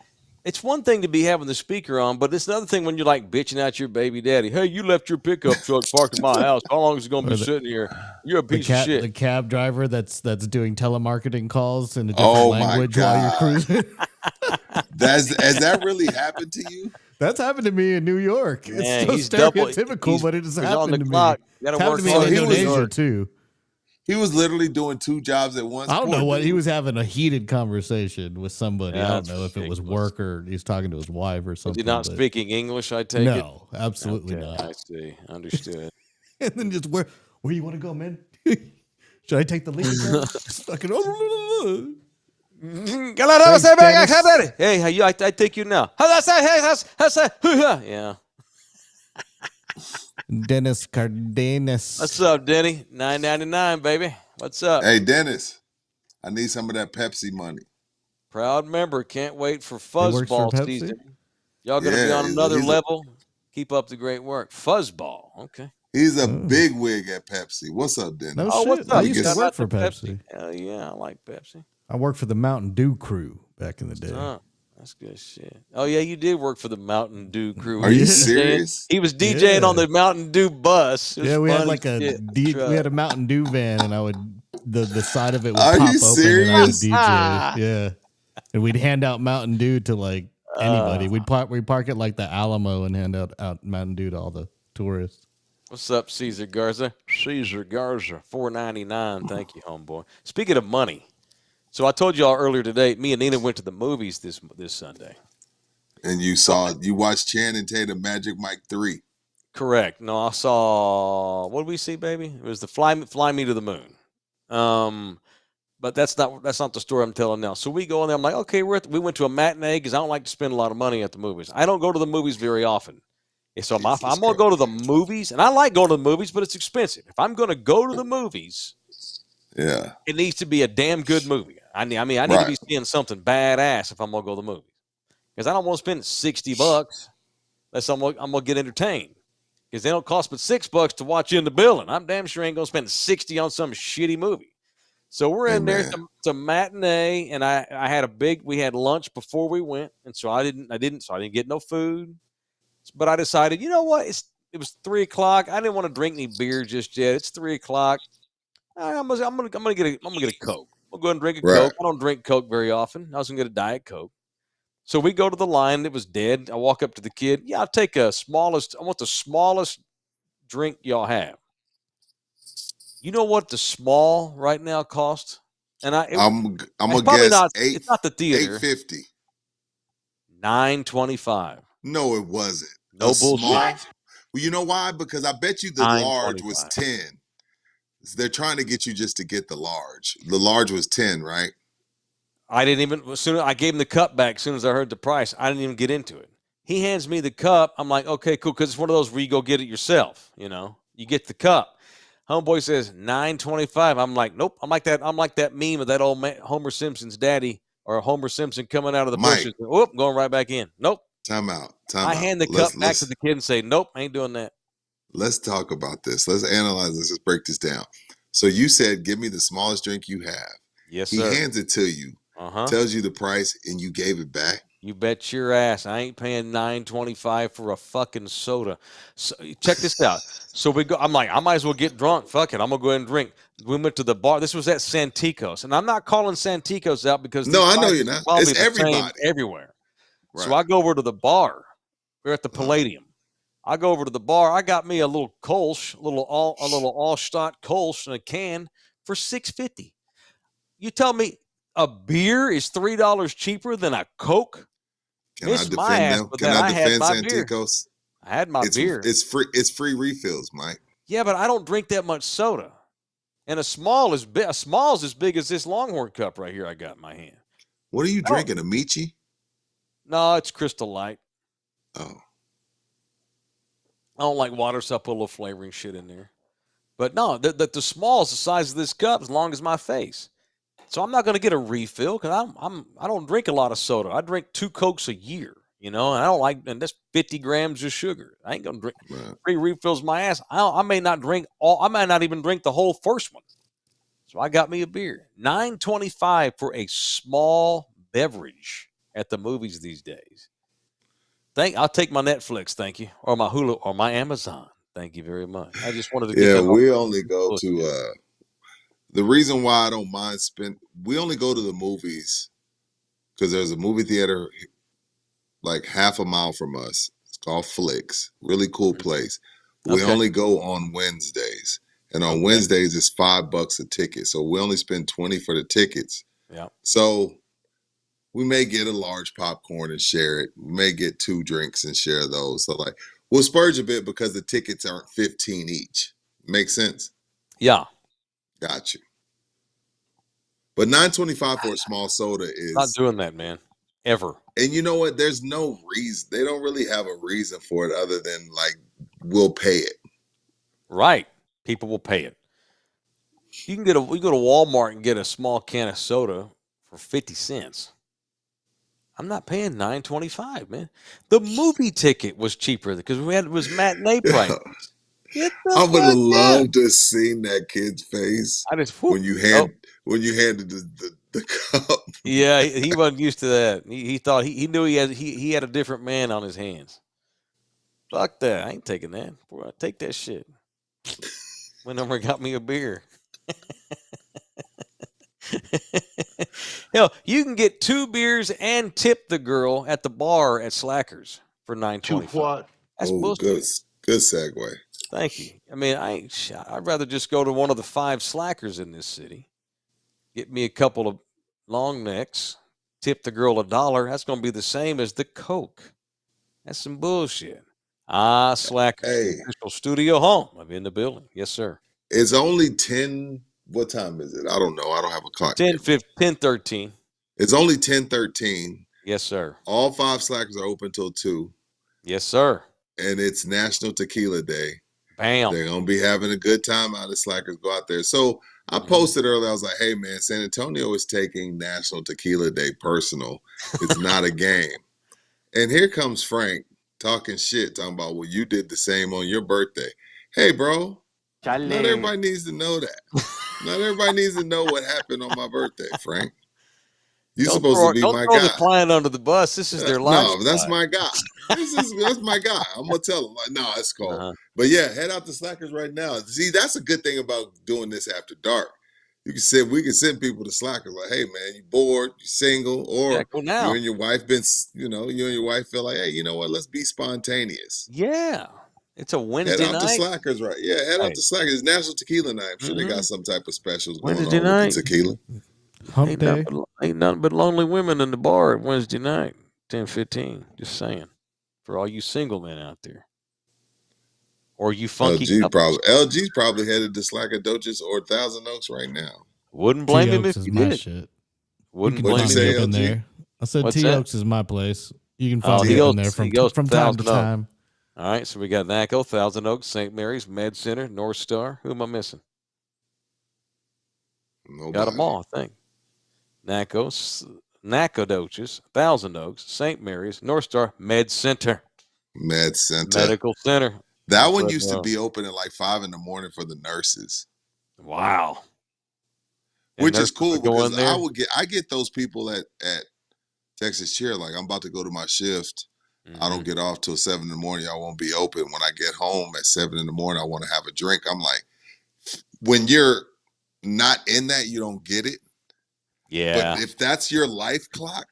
It's one thing to be having the speaker on, but it's another thing when you're like bitching at your baby daddy. Hey, you left your pickup truck parked in my house. How long is it going to be sitting here? You're a piece of shit. The cab driver that's doing telemarketing calls in a different language while you're cruising. Has that really happened to you? That's happened to me in New York. It's so stereotypical, but it has happened to me. It's happened to me in Indonesia too. He was literally doing 2 jobs at once. I don't know what he was having a heated conversation with somebody. I don't know if it was work or he's talking to his wife or something. Was he not speaking English? I take it. No, absolutely not. I see. Understood. And then just where you want to go, man? Should I take the lead? Hey, I take you now. Yeah. Dennis Cardenas. What's up, Denny? $9.99, baby. What's up? Hey, Dennis. I need some of that Pepsi money. Proud member. Can't wait for fuzzball season. Y'all going to be on another level. Keep up the great work. Fuzzball. Okay. He's a big wig at Pepsi. What's up, Dennis? No shit. What's up? I used to work for Pepsi. Hell yeah, I like Pepsi. I worked for the Mountain Dew crew back in the day. That's good shit. Oh, yeah, you did work for the Mountain Dew crew. Are you serious? He was DJing on the Mountain Dew bus. Yeah, we had like we had a Mountain Dew van, and I would the side of it would pop open, and I would DJ. Yeah, and we'd hand out Mountain Dew to like anybody. We'd park at like the Alamo and hand out Mountain Dew to all the tourists. What's up, Caesar Garza? Caesar Garza, $4.99. Thank you, homeboy. Speaking of money. So I told y'all earlier today, me and Nina went to the movies this Sunday. And you watched Channing Tatum Magic Mike 3. Correct. No, I saw, what did we see, baby? It was the Fly Me to the Moon. But that's not the story I'm telling now. So we go in there, I'm like, okay, we went to a matinee because I don't like to spend a lot of money at the movies. I don't go to the movies very often. And so I'm going to go to the movies, and I like going to the movies, but it's expensive. If I'm going to go to the movies, it needs to be a damn good movie. I need to be seeing something badass if I'm gonna go to the movies, because I don't want to spend $60 unless I'm gonna get entertained. Because they don't cost but $6 to watch you in the building. I'm damn sure ain't gonna spend $60 on some shitty movie. So we're in there to matinee, and we had lunch before we went, and so I didn't get no food. But I decided, you know what? It was 3:00. I didn't want to drink any beer just yet. It's 3:00. I'm gonna get a Coke. We'll go and drink a Coke. I don't drink Coke very often. I was gonna get a Diet Coke. So we go to the line. It was dead. I walk up to the kid. Yeah, I'll take I want the smallest drink y'all have. You know what the small right now costs? And I'm gonna guess it's not the theater. $8.50. $9.25. No, it wasn't. No bullshit. Well, you know why? Because I bet you the large was 10. They're trying to get you just to get the large. The large was 10, right? I didn't even. As soon as I gave him the cup back, as soon as I heard the price, I didn't even get into it. He hands me the cup. I'm like, okay, cool, because it's one of those where you go get it yourself. You know, you get the cup. Homeboy says $9.25. I'm like, nope. I'm like that meme of that old man, Homer Simpson's daddy, or Homer Simpson coming out of the bushes. Whoop, going right back in. Nope. Time out. I hand the cup back to the kid and say, nope, I ain't doing that. Let's talk about this. Let's analyze this. Let's break this down. So you said, give me the smallest drink you have. Yes, he sir. He hands it to you. tells you the price, and you gave it back. You bet your ass I ain't paying $9.25 for a fucking soda. So check this out. So we go. I'm like, I might as well get drunk. Fuck it. I'm gonna go ahead and drink. We went to the bar. This was at Santikos, and I'm not calling Santikos out because no, I know you're not. It's everybody everywhere. Right. So I go over to the bar. We're at the Palladium. I go over to the bar. I got me a little Kolsch, a little Allstadt Kolsch in a can for $6.50. You tell me a beer is $3 cheaper than a Coke? Can I defend them? Can I defend Santikos? I had my beer. It's free. It's free refills, Mike. Yeah, but I don't drink that much soda. And a small is as big as this Longhorn cup right here I got in my hand. What are you drinking? A Michi? No, it's Crystal Light. Oh. I don't like water, so I put a little flavoring shit in there. But no, the small is the size of this cup, as long as my face. So I'm not going to get a refill because I don't drink a lot of soda. I drink 2 Cokes a year, and I don't like, and that's 50 grams of sugar. I ain't going to drink 3 refills my ass. I may not drink I might not even drink the whole first one. So I got me a beer. $9.25 for a small beverage at the movies these days. I'll take my Netflix, thank you, or my Hulu, or my Amazon. Thank you very much. I just wanted to get we only go to the reason why I don't mind we only go to the movies because there's a movie theater like half a mile from us. It's called Flicks. Really cool place. We only go on Wednesdays. And on Wednesdays, it's $5 a ticket. So we only spend $20 for the tickets. Yeah. So we may get a large popcorn and share it. We may get 2 drinks and share those. So we'll spurge a bit because the tickets aren't $15 each. Make sense? Yeah. Got you. But $9.25 for a small soda is not doing that, man. Ever. And you know what? There's no reason. They don't really have a reason for it other than we'll pay it. Right. People will pay it. You can go to Walmart and get a small can of soda for 50 cents. I'm not paying $9.25, man. The movie ticket was cheaper because it was matinee price. I would have loved to have seen that kid's face when you handed the cup. Yeah, he wasn't used to that. He thought he knew he had a different man on his hands. Fuck that! I ain't taking that. Boy, I take that shit. Whenever got me a beer. Hell, you can get 2 beers and tip the girl at the bar at Slackers for $9.25. What? That's bullshit. Good segue. Thank you. I mean, I'd rather just go to one of the 5 Slackers in this city, get me a couple of long necks, tip the girl $1. That's going to be the same as the Coke. That's some bullshit. Slackers. Hey. Official studio home. I'm in the building. Yes, sir. It's only 10. What time is it? I don't know. I don't have a clock. 10:13. It's only 10:13. Yes, sir. All 5 Slackers are open till 2. Yes, sir. And it's National Tequila Day. Bam. They're going to be having a good time out of Slackers. Go out there. So I posted earlier. I was like, hey, man, San Antonio is taking National Tequila Day personal. It's not a game. And here comes Frank talking shit, talking about, well, you did the same on your birthday. Hey, bro. Not everybody needs to know that. Not everybody needs to know what happened on my birthday, Frank. You're supposed to be my guy. Don't throw the client under the bus. This is their life. No, that's my guy. That's my guy. I'm gonna tell him. No, it's cool. But yeah, head out to Slackers right now. See, that's a good thing about doing this after dark. We can send people to Slackers like, hey man, you bored, you single, or you and your wife you and your wife feel like, hey, you know what? Let's be spontaneous. Yeah. It's a Wednesday night. Head out to Slackers, right? Yeah, head out to Slackers. It's National Tequila Night. I'm sure they got some type of specials going on with the tequila. Hump day. Ain't nothing but lonely women in the bar at Wednesday night, 10:15. Just saying. For all you single men out there. Or you funky LG's probably headed to Slackadoches or Thousand Oaks right now. Wouldn't blame him if he did. Shit. Wouldn't blame him if in there. I said T Oaks is my place. You can find me in there from time to time. All right, so we got NACO, Thousand Oaks, St. Mary's, Med Center, North Star. Who am I missing? Nobody. Got them all, I think. Nacogdoches, Thousand Oaks, St. Mary's, North Star, Med Center. Medical Center. That one used to be open at like 5 a.m. for the nurses. Wow. Which is cool because I get those people at Texas Cheer. Like, I'm about to go to my shift. Mm-hmm. I don't get off till 7 in the morning. I won't be open. When I get home at 7 in the morning, I want to have a drink. I'm like, when you're not in that, you don't get it. Yeah. But if that's your life clock,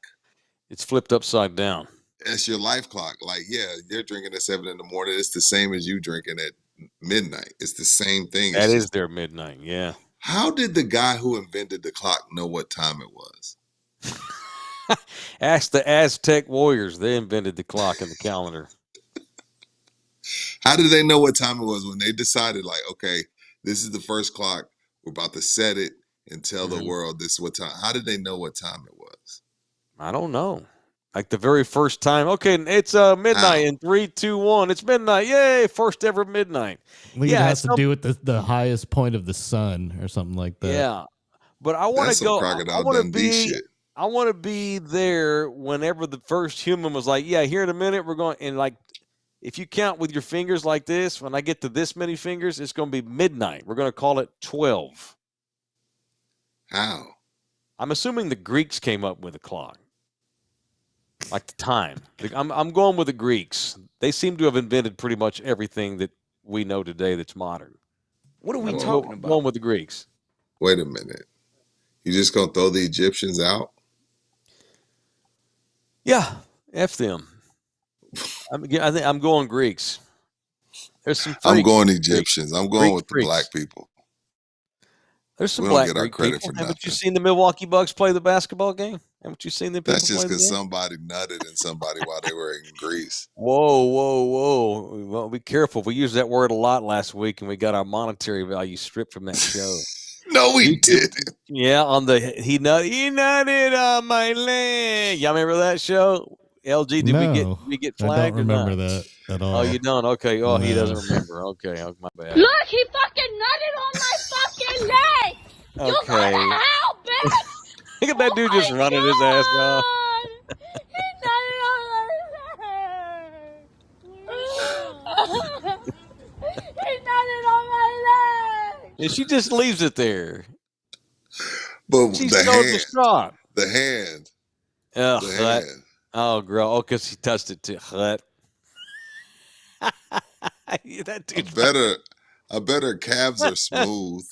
it's flipped upside down. It's your life clock. Like, yeah, you're drinking at 7 in the morning. It's the same as you drinking at midnight. It's the same thing. That is their midnight. Yeah. How did the guy who invented the clock know what time it was? Ask the Aztec warriors. They invented the clock and the calendar. How did they know what time it was when they decided, like, okay, this is the first clock. We're about to set it and tell the world this is what time. How did they know what time it was? I don't know. Like the very first time. Okay, it's midnight in 3, 2, 1. It's midnight. Yay! First ever midnight. Well, it has to do with the highest point of the sun or something like that. Yeah, but I want to go. I want to be there whenever the first human was like, yeah, here in a minute we're going, and like, if you count with your fingers like this, when I get to this many fingers, it's going to be midnight. We're going to call it 12. How? I'm assuming the Greeks came up with a clock. Like the time. I'm going with the Greeks. They seem to have invented pretty much everything that we know today that's modern. What are we talking about? Going with the Greeks. Wait a minute. You just going to throw the Egyptians out? Yeah, F them. I think I'm going Greeks. There's some. I'm going Egyptians. I'm going with the black people. There's some black Greek people. Haven't you seen the Milwaukee Bucks play the basketball game? Haven't you seen them? That's just because somebody nutted in somebody while they were in Greece. Whoa! Well, be careful. We used that word a lot last week, and we got our monetary value stripped from that show. No, we didn't. Yeah, on the he nutted on my leg. Y'all remember that show? LG, did we get flagged? I don't remember that at all. Oh, you don't? Okay. Oh, no. He doesn't remember. Okay, my bad. Look, he fucking nutted on my fucking leg. Okay. You gotta help, bitch. Look at that dude just running his ass off. He nutted on my leg. He nutted on my leg. And she just leaves it there. But she's so distraught. The hand. Hand. Oh, girl. Oh, because he touched it too. That dude. I bet her calves are smooth.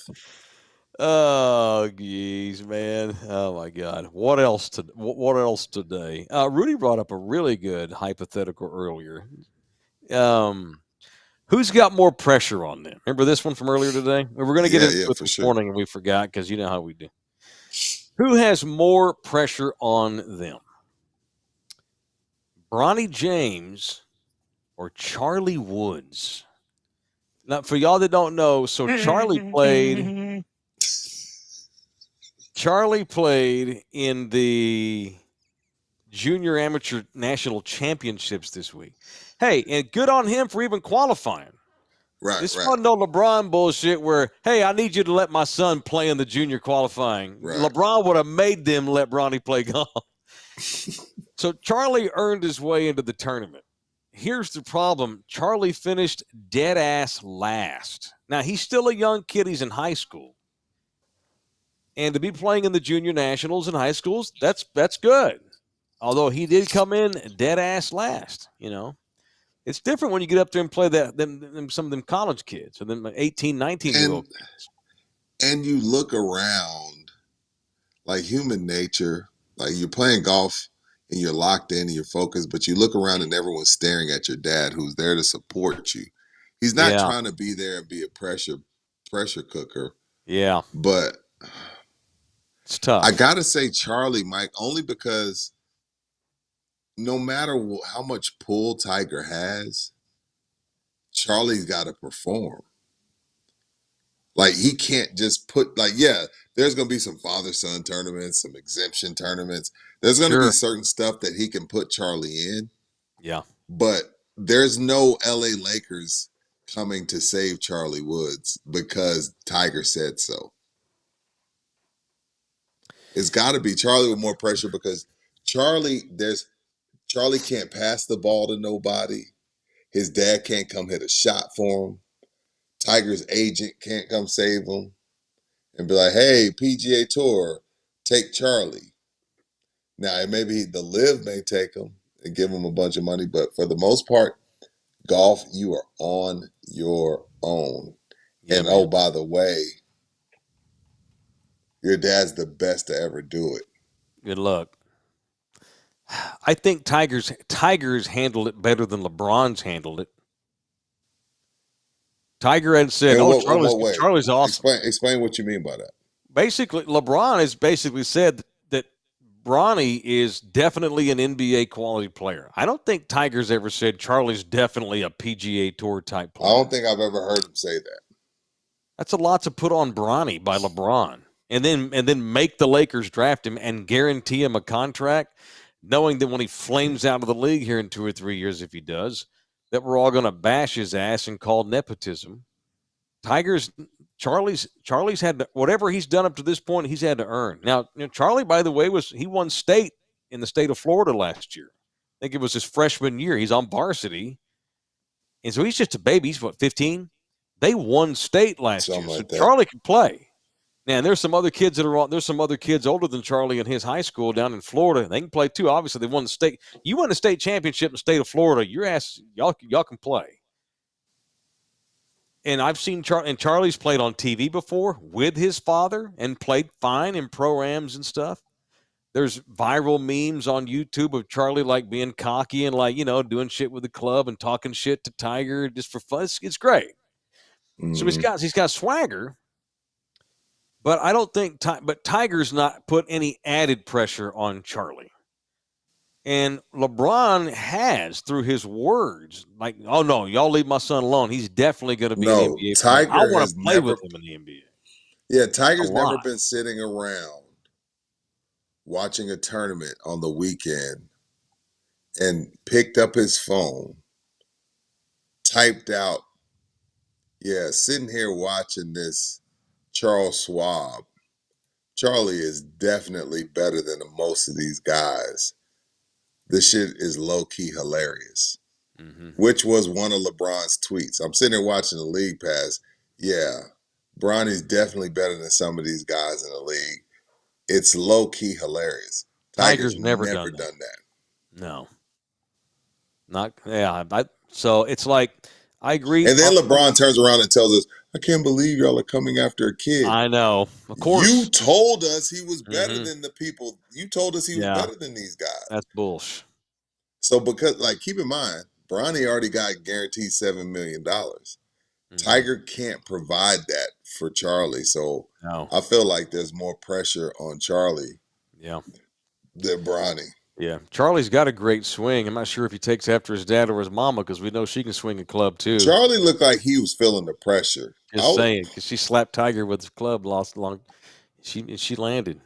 Oh, geez, man. Oh, my God. What else today? Rudy brought up a really good hypothetical earlier. Who's got more pressure on them? Remember this one from earlier today? We were going to get into it this morning, and we forgot because you know how we do. Who has more pressure on them? Bronny James or Charlie Woods? Now, for y'all that don't know, so Charlie played in the Junior Amateur National Championships this week. Hey, and good on him for even qualifying. Right. This wasn't no LeBron bullshit where, hey, I need you to let my son play in the junior qualifying. Right. LeBron would have made them let Bronny play golf. So Charlie earned his way into the tournament. Here's the problem. Charlie finished dead ass last. Now, he's still a young kid. He's in high school. And to be playing in the junior nationals in high schools, that's good. Although he did come in dead ass last, you know. It's different when you get up there and play some of them college kids or them 18, 19-year-old kids. And you look around like human nature, like you're playing golf and you're locked in and you're focused, but you look around and everyone's staring at your dad who's there to support you. He's not trying to be there and be a pressure cooker. Yeah. But it's tough. I got to say Charlie, Mike, only because no matter how much pull Tiger has, Charlie's got to perform. Like, he can't just put, like, there's going to be some father-son tournaments, some exemption tournaments. There's going to be certain stuff that he can put Charlie in. Yeah. But there's no LA Lakers coming to save Charlie Woods because Tiger said so. It's got to be Charlie with more pressure because Charlie can't pass the ball to nobody. His dad can't come hit a shot for him. Tiger's agent can't come save him. and be like, hey, PGA Tour, take Charlie. Now, maybe the Live may take him and give him a bunch of money, but for the most part, golf, you are on your own. Yeah, and man. oh, by the way, your dad's the best to ever do it. Good luck. I think Tiger's handled it better than LeBron's handled it. Tiger had said, Charlie's awesome. Explain what you mean by that. Basically, LeBron has basically said that Bronny is definitely an NBA quality player. I don't think Tiger's ever said Charlie's definitely a PGA Tour type player. I don't think I've ever heard him say that. That's a lot to put on Bronny by LeBron. And then make the Lakers draft him and guarantee him a contract, knowing that when he flames out of the league here in 2 or 3 years, if he does, that we're all going to bash his ass and call nepotism. Charlie's had to, whatever he's done up to this point, he's had to earn. Now, Charlie, by the way, he won state in the state of Florida last year. I think it was his freshman year. He's on varsity. And so he's just a baby. He's 15? They won state last year. So Charlie can play. Now, there's some other kids older than Charlie in his high school down in Florida. They can play too. Obviously, they won the state. You won the state championship in the state of Florida. Your ass, y'all can play. And I've seen Charlie's played on TV before with his father and played fine in pro-ams and stuff. There's viral memes on YouTube of Charlie like being cocky and like, doing shit with the club and talking shit to Tiger just for fun. It's great. Mm-hmm. So he's got swagger. But I don't think Tiger's not put any added pressure on Charlie. And LeBron has, through his words, like, oh, no, y'all leave my son alone. He's definitely going to be an NBA player. I want to play with him in the NBA. Yeah, Tiger's never been sitting around watching a tournament on the weekend and picked up his phone, typed out, sitting here watching this Charles Schwab. Charlie is definitely better than most of these guys. This shit is low-key hilarious, which was one of LeBron's tweets. I'm sitting there watching the league pass. Yeah, Bronny's definitely better than some of these guys in the league. It's low-key hilarious. Tiger's never done that. No. So it's like, I agree. And then LeBron turns around and tells us, I can't believe y'all are coming after a kid. I know. Of course. You told us he was better than the people. You told us he was better than these guys. That's bullshit. So because, keep in mind, Bronny already got guaranteed $7 million. Tiger can't provide that for Charlie. So I feel like there's more pressure on Charlie than Bronny. Yeah, Charlie's got a great swing. I'm not sure if he takes after his dad or his mama because we know she can swing a club too. Charlie looked like he was feeling the pressure. Just saying, because she slapped Tiger with his club, she landed.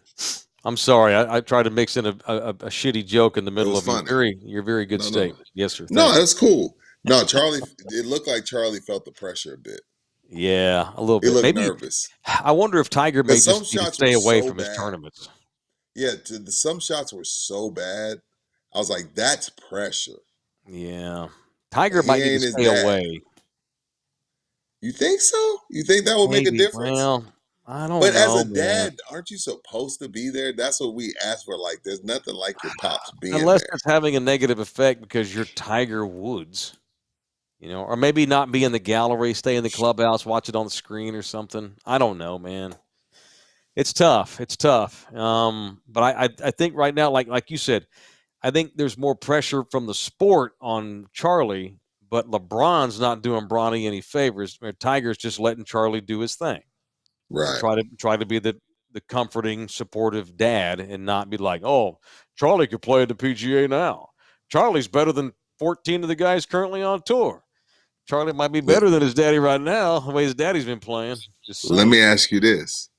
I'm sorry, I tried to mix in a shitty joke in the middle of your very good statement. Yes, sir. No, that's cool. No, Charlie, it looked like Charlie felt the pressure a bit. Yeah, a little bit. He looked nervous. I wonder if Tiger may just need to stay away from his tournaments. Yeah, some shots were so bad. I was like, that's pressure. Yeah. Tiger might need to stay away. You think so? You think that would make a difference? Well, I don't know. But as a dad, aren't you supposed to be there? That's what we ask for. Like, there's nothing like your pops being Unless there. it's having a negative effect because you're Tiger Woods. Or maybe not be in the gallery, stay in the clubhouse, watch it on the screen or something. I don't know, man. It's tough. But I think right now, like you said, I think there's more pressure from the sport on Charlie, but LeBron's not doing Bronny any favors. Tiger's just letting Charlie do his thing. Right. Try to be the comforting, supportive dad and not be like, oh, Charlie could play at the PGA now. Charlie's better than 14 of the guys currently on tour. Charlie might be better than his daddy right now, the way his daddy's been playing. Let me ask you this.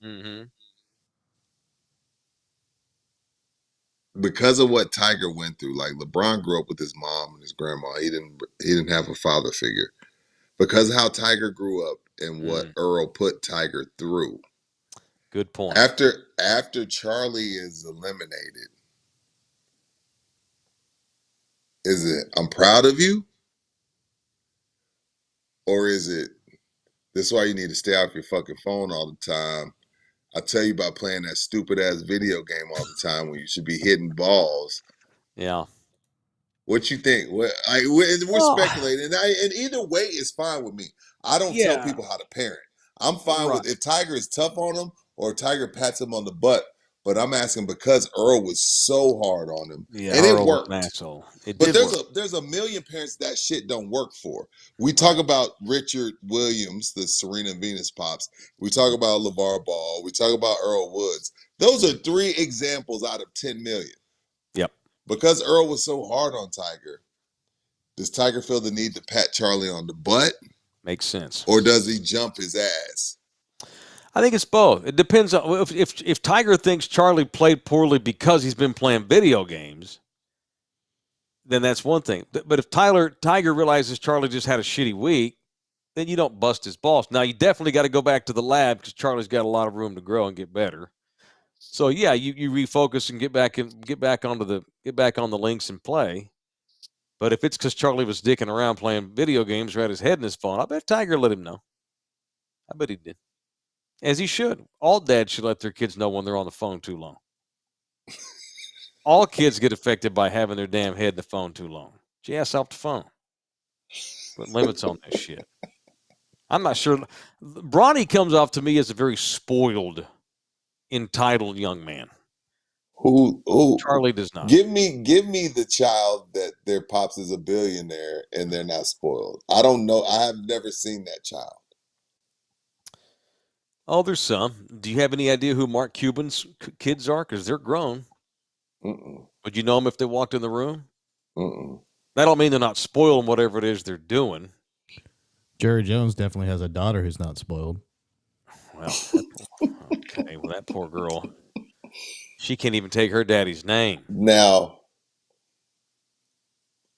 Because of what Tiger went through, like LeBron grew up with his mom and his grandma. He didn't have a father figure. Because of how Tiger grew up and what Earl put Tiger through. Good point. After Charlie is eliminated, is it, I'm proud of you? Or is it, this is why you need to stay off your fucking phone all the time? I tell you about playing that stupid ass video game all the time when you should be hitting balls. Yeah. What you think? We're speculating, and either way is fine with me. I don't tell people how to parent. I'm fine with if Tiger is tough on him or Tiger pats him on the butt. But I'm asking because Earl was so hard on him, and Earl it worked. Was an asshole. But there's a million parents that shit don't work for. We talk about Richard Williams, the Serena Venus pops. We talk about LeVar Ball. We talk about Earl Woods. Those are 3 examples out of 10 million. Yep. Because Earl was so hard on Tiger, does Tiger feel the need to pat Charlie on the butt? Makes sense. Or does he jump his ass? I think it's both. It depends on if Tiger thinks Charlie played poorly because he's been playing video games, then that's one thing. But if Tiger realizes Charlie just had a shitty week, then you don't bust his balls. Now you definitely got to go back to the lab because Charlie's got a lot of room to grow and get better. So yeah, you refocus and get back on the links and play. But if it's because Charlie was dicking around playing video games or had his head in his phone, I bet Tiger let him know. I bet he did. As he should. All dads should let their kids know when they're on the phone too long. All kids get affected by having their damn head in the phone too long. Get your ass off the phone. Put limits on this shit. I'm not sure. Bronny comes off to me as a very spoiled, entitled young man. Who Charlie does not. Give me the child that their pops is a billionaire and they're not spoiled. I don't know. I have never seen that child. Oh, there's some. Do you have any idea who Mark Cuban's kids are? Because they're grown. Would you know them if they walked in the room? That don't mean they're not spoiled in whatever it is they're doing. Jerry Jones definitely has a daughter who's not spoiled. Well, that poor girl. She can't even take her daddy's name. Now,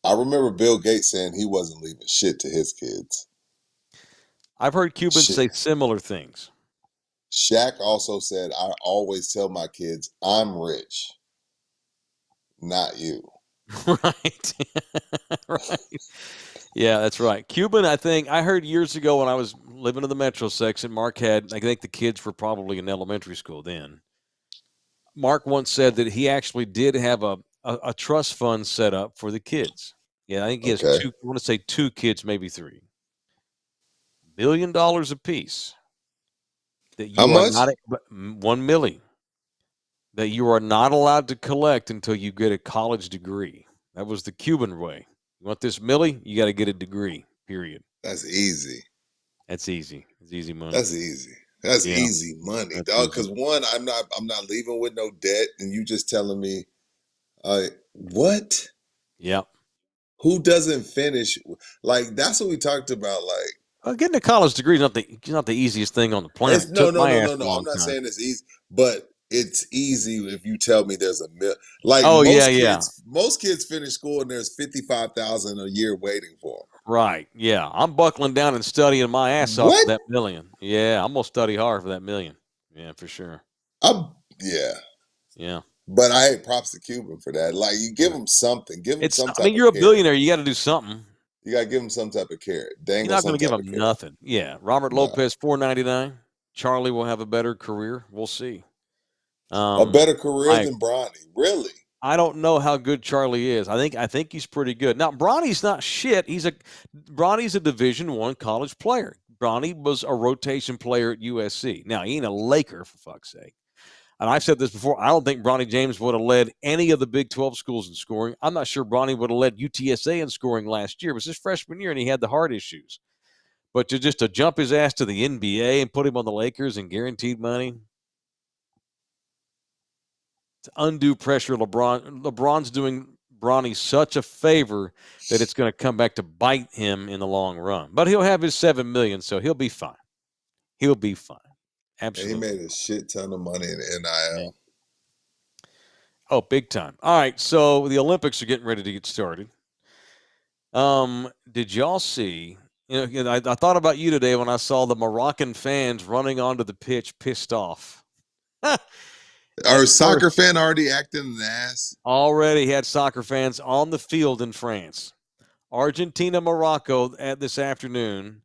I remember Bill Gates saying he wasn't leaving shit to his kids. I've heard Cubans say similar things. Shaq also said, I always tell my kids, I'm rich, not you. Right. Right. Yeah, that's right. Cuban, I think, I heard years ago when I was living in the metro section, Mark had, I think the kids were probably in elementary school then. Mark once said that he actually did have a trust fund set up for the kids. Yeah, I think he has I want to say 2 kids, maybe 3. $1 million apiece. That you How much? $1 million. That you are not allowed to collect until you get a college degree. That was the Cuban way. You want this milli? You got to get a degree. Period. That's easy. That's easy. It's easy money. That's easy. That's easy money, dog. Because one, I'm not leaving with no debt, and you just telling me, what? Yep. Who doesn't finish? Like that's what we talked about. Like getting a college degree is not the easiest thing on the planet. No. I'm not saying it's easy, but it's easy if you tell me there's a like. Most kids finish school and there's 55,000 a year waiting for them. Right. Yeah. I'm buckling down and studying my ass off for that $1 million. Yeah. I'm going to study hard for that $1 million. Yeah, for sure. Yeah. But I hate props to Cuban for that. Like, you give him something. Give him some type of you're a billionaire. You got to do something. You got to give him some type of carrot. You're not going to give him nothing. Yeah. Robert Lopez, $4.99. Charlie will have a better career. We'll see. A better career than Bronny. Really? I don't know how good Charlie is. I think he's pretty good. Now, Bronny's not shit. Bronny's a Division I college player. Bronny was a rotation player at USC. Now, he ain't a Laker, for fuck's sake. And I've said this before. I don't think Bronny James would have led any of the Big 12 schools in scoring. I'm not sure Bronny would have led UTSA in scoring last year. It was his freshman year, and he had the heart issues. But to jump his ass to the NBA and put him on the Lakers and guaranteed money, it's undue pressure. LeBron's doing Bronny such a favor that it's going to come back to bite him in the long run. But he'll have his $7 million, so he'll be fine. He'll be fine. Absolutely. And he made a shit ton of money in NIL. Yeah. Oh, big time. All right, so the Olympics are getting ready to get started. Did y'all see? I thought about you today when I saw the Moroccan fans running onto the pitch pissed off. Are soccer fan already acting an ass? Already had soccer fans on the field in France. Argentina, Morocco this afternoon.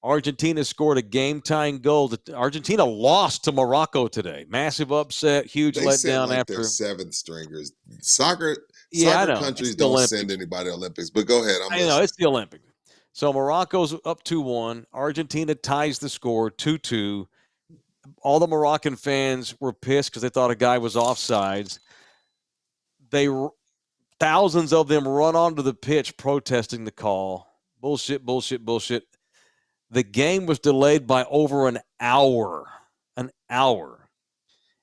Argentina scored a game-tying goal. Argentina lost to Morocco today. Massive upset, huge letdown like after. They're seventh stringers. Soccer I know. countries don't send anybody to Olympics. But go ahead. I know, it's the Olympics. So Morocco's up 2-1. Argentina ties the score 2-2. All the Moroccan fans were pissed because they thought a guy was offsides. Thousands of them run onto the pitch protesting the call. Bullshit, bullshit, bullshit. The game was delayed by over an hour. An hour.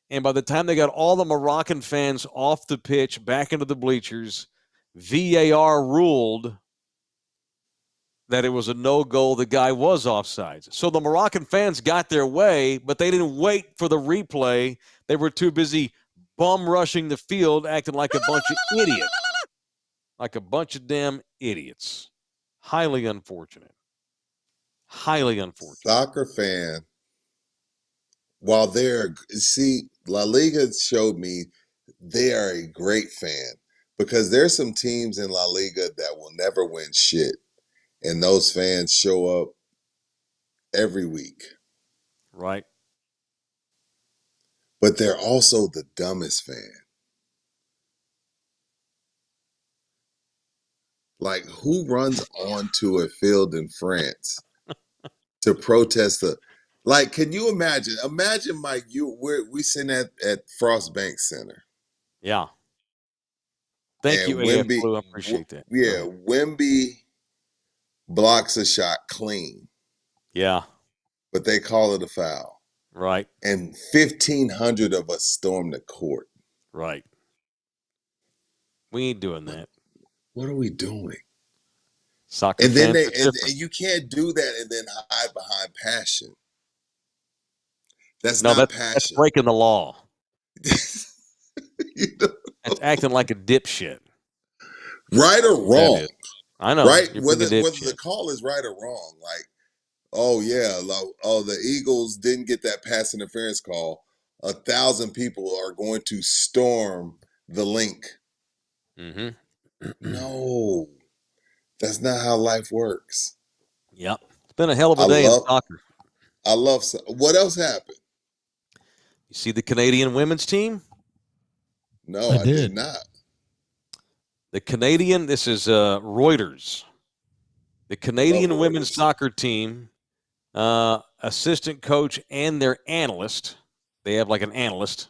And by the time they got all the Moroccan fans off the pitch, back into the bleachers, VAR ruled that it was a no-goal. The guy was offsides. So the Moroccan fans got their way, but they didn't wait for the replay. They were too busy bum-rushing the field, acting like a bunch of idiots. Like a bunch of damn idiots. Highly unfortunate. Highly unfortunate. Soccer fan, while La Liga showed me they are a great fan because there's some teams in La Liga that will never win shit. And those fans show up every week. Right. But they're also the dumbest fan. Like, who runs onto a field in France to protest like, can you imagine? Imagine, Mike, we sitting at Frost Bank Center. Yeah. Thank you, AF Blue. I appreciate that. Yeah, Wemby blocks a shot clean. Yeah. But they call it a foul. Right. And 1,500 of us storm the court. Right. We ain't doing that. What are we doing? Soccer and then and you can't do that and then hide behind passion. That's passion. That's breaking the law. That's acting like a dipshit. Right or wrong. I know. Right? Whether the call is right or wrong. Like, the Eagles didn't get that pass interference call. 1,000 people are going to storm the link. Mm-hmm. No. That's not how life works. Yep. It's been a hell of a day in soccer. What else happened? You see the Canadian women's team? No, I did not. The Canadian, this is Reuters. The Canadian women's soccer team, assistant coach and their analyst, they have like an analyst,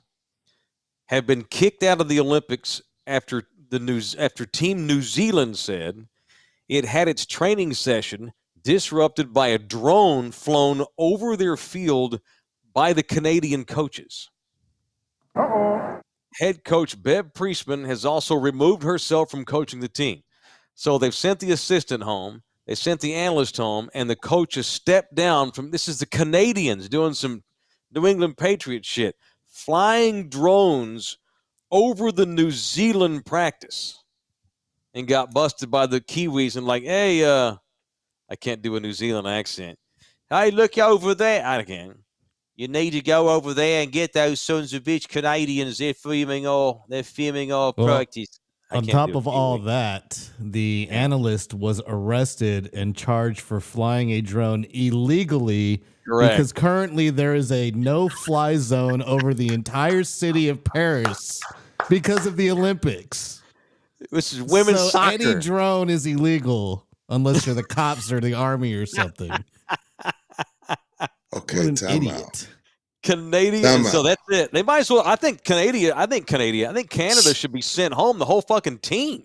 have been kicked out of the Olympics after Team New Zealand said it had its training session disrupted by a drone flown over their field by the Canadian coaches. Head coach Bev Priestman has also removed herself from coaching the team. So they've sent the assistant home, they sent the analyst home, and the coach has stepped down from, this is the Canadians doing some New England Patriot shit, flying drones over the New Zealand practice. And got busted by the Kiwis and like, hey, I can't do a New Zealand accent. Hey, look over there. I can. You need to go over there and get those sons of bitch Canadians. They're filming all practice. On top of all that, the analyst was arrested and charged for flying a drone illegally. Correct. Because currently there is a no-fly zone over the entire city of Paris because of the Olympics. This is women's soccer. Any drone is illegal unless you're the cops or the army or something. Okay, what an idiot. Canadian. So that's it. They might as well. I think Canada should be sent home. The whole fucking team.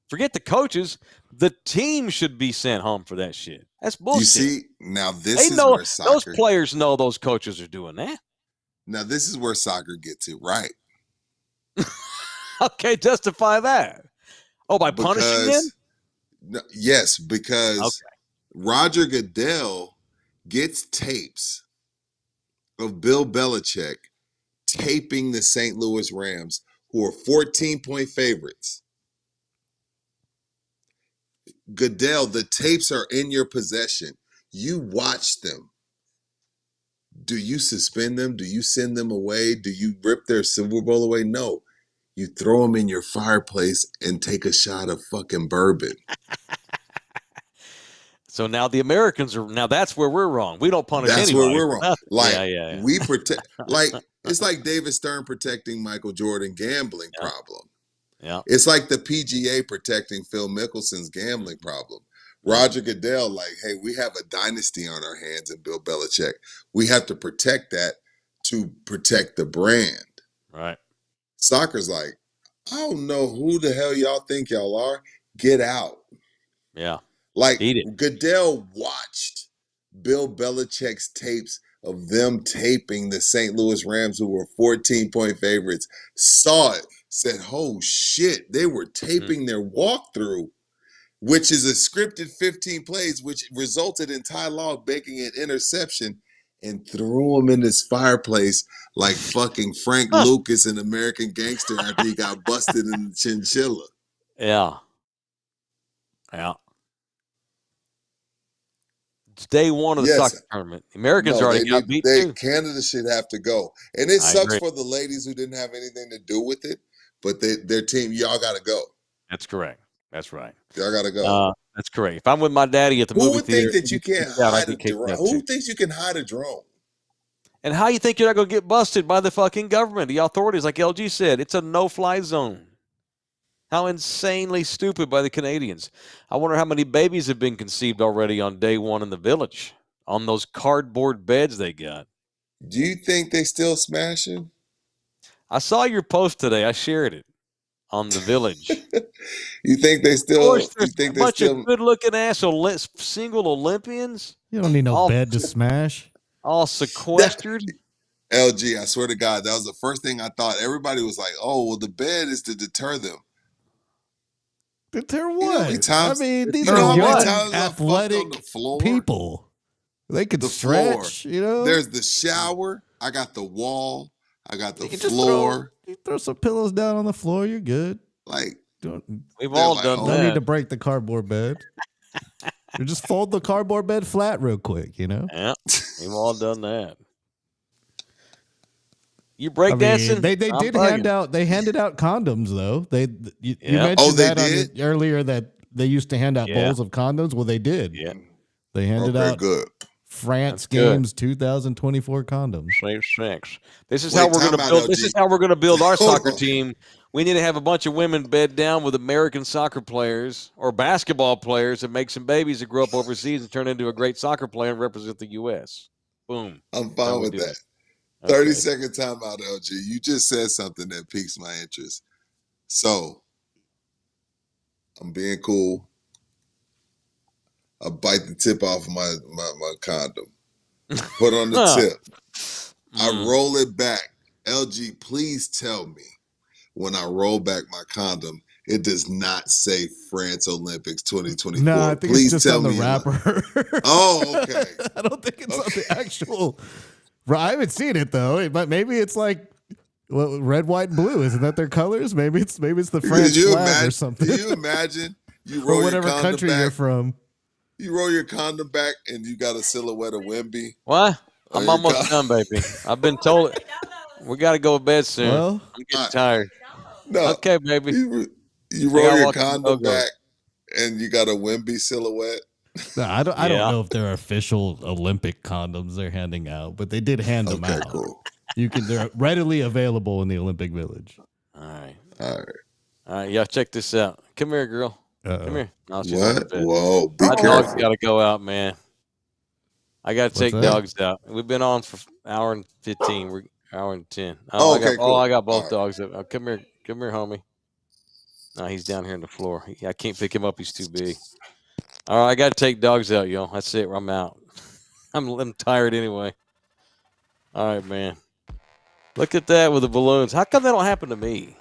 Forget the coaches. The team should be sent home for that shit. That's bullshit. You see, now where soccer. Those players know those coaches are doing that. Now this is where soccer gets it right. Okay, justify that. Oh, by punishing them? No, yes, because Roger Goodell gets tapes of Bill Belichick taping the St. Louis Rams, who are 14-point favorites. Goodell, the tapes are in your possession. You watch them. Do you suspend them? Do you send them away? Do you rip their Super Bowl away? No. You throw them in your fireplace and take a shot of fucking bourbon. So now the Americans are now. That's where we're wrong. We don't punish That's anybody. where we're wrong. Like we protect. Yeah. Like it's like David Stern protecting Michael Jordan gambling Yeah. problem. Yeah. It's like the PGA protecting Phil Mickelson's gambling problem. Roger Goodell, like, hey, we have a dynasty on our hands in Bill Belichick. We have to protect that to protect the brand. Right. Soccer's like, I don't know who the hell y'all think y'all are. Get out. Yeah. Like Goodell watched Bill Belichick's tapes of them taping the St. Louis Rams, who were 14-point favorites, saw it, said, oh shit, they were taping their walkthrough, which is a scripted 15 plays, which resulted in Ty Law making an interception and threw him in his fireplace like fucking Frank Lucas in American Gangster after he got busted in the chinchilla. Yeah. Yeah. It's day one of the soccer tournament. The Americans already got beat too. Canada should have to go. And it sucks for the ladies who didn't have anything to do with it, but their team, y'all got to go. That's correct. That's right. Y'all got to go. That's correct. If I'm with my daddy at the movie theater. Who would think that you can't hide a drone? Who thinks you can hide a drone? And how you think you're not going to get busted by the fucking government, the authorities? Like LG said, it's a no-fly zone. How insanely stupid by the Canadians. I wonder how many babies have been conceived already on day one in the village on those cardboard beds they got. Do you think they still smashing? I saw your post today. I shared it on the village. You think they still? Of course, there's a bunch of good-looking ass single Olympians. You don't need no bed to smash. All sequestered. LG, I swear to God, that was the first thing I thought. Everybody was like, "Oh, well, the bed is to deter them." Deter what? I mean, these are young, athletic people. They could stretch. Floor. You know, there's the shower. I got the wall. I got the floor. You throw some pillows down on the floor. You're good. Like we've all done that. No need to break the cardboard bed. You just fold the cardboard bed flat real quick. You know. Yeah, we've all done that. You break dancing? They did hand out. They handed out condoms though. You mentioned earlier that they used to hand out bowls of condoms. Well, they did. Yeah, they handed out France Games 2024 condoms. This is how we're going to build. This is how we're going to build our soccer team. We need to have a bunch of women bed down with American soccer players or basketball players and make some babies that grow up overseas and turn into a great soccer player and represent the U.S. Boom. I'm fine with that. 30-second timeout, LG. You just said something that piques my interest. So, I'm being cool. I bite the tip off my condom. Put on the tip. I roll it back. LG, please tell me when I roll back my condom, it does not say France Olympics 2024. No, I think please it's just tell on the me. wrapper. Oh, okay. I don't think it's on the actual. I haven't seen it though, but maybe it's like red, white, and blue. Isn't that their colors? Maybe it's the France flag or something. Do you imagine you roll whatever your condom country back, you're from? You roll your condom back and you got a silhouette of Wemby. What? I'm almost done, baby. I've been told we got to go to bed soon. Well, I'm getting tired. No, okay, baby. You roll your condom back and you got a Wemby silhouette. No, I don't know if they're official Olympic condoms they're handing out, but they did hand them out. Cool. They're readily available in the Olympic Village. All right. Y'all check this out. Come here, girl. Come here. No, what? Whoa! My dog's got to go out, man. I got to take dogs out. We've been on for an hour and 15. We're hour and 10. I got both dogs up. Come here, homie. No, he's down here on the floor. I can't pick him up. He's too big. All right, I got to take dogs out, y'all. That's it. I'm out. I'm tired anyway. All right, man. Look at that with the balloons. How come that don't happen to me?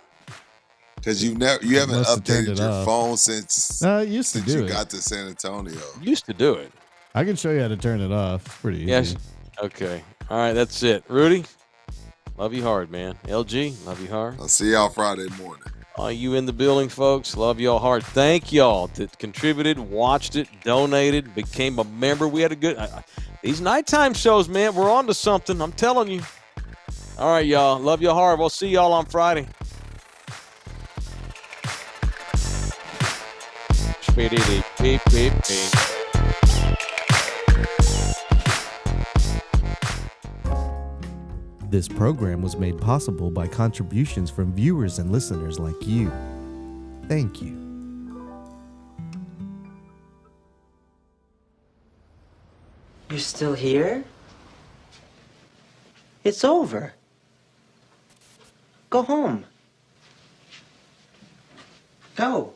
Because you haven't updated your phone since you got to San Antonio. Used to do it. I can show you how to turn it off. It's pretty easy. Yes. Okay. All right, that's it. Rudy, love you hard, man. LG, love you hard. I'll see y'all Friday morning. All you in the building, folks, love y'all hard. Thank y'all that contributed, watched it, donated, became a member. We had a good these nighttime shows, man. We're on to something. I'm telling you. All right, y'all. Love y'all hard. We'll see y'all on Friday. Beep, beep, beep. This program was made possible by contributions from viewers and listeners like you. Thank you. You're still here? It's over. Go home. Go.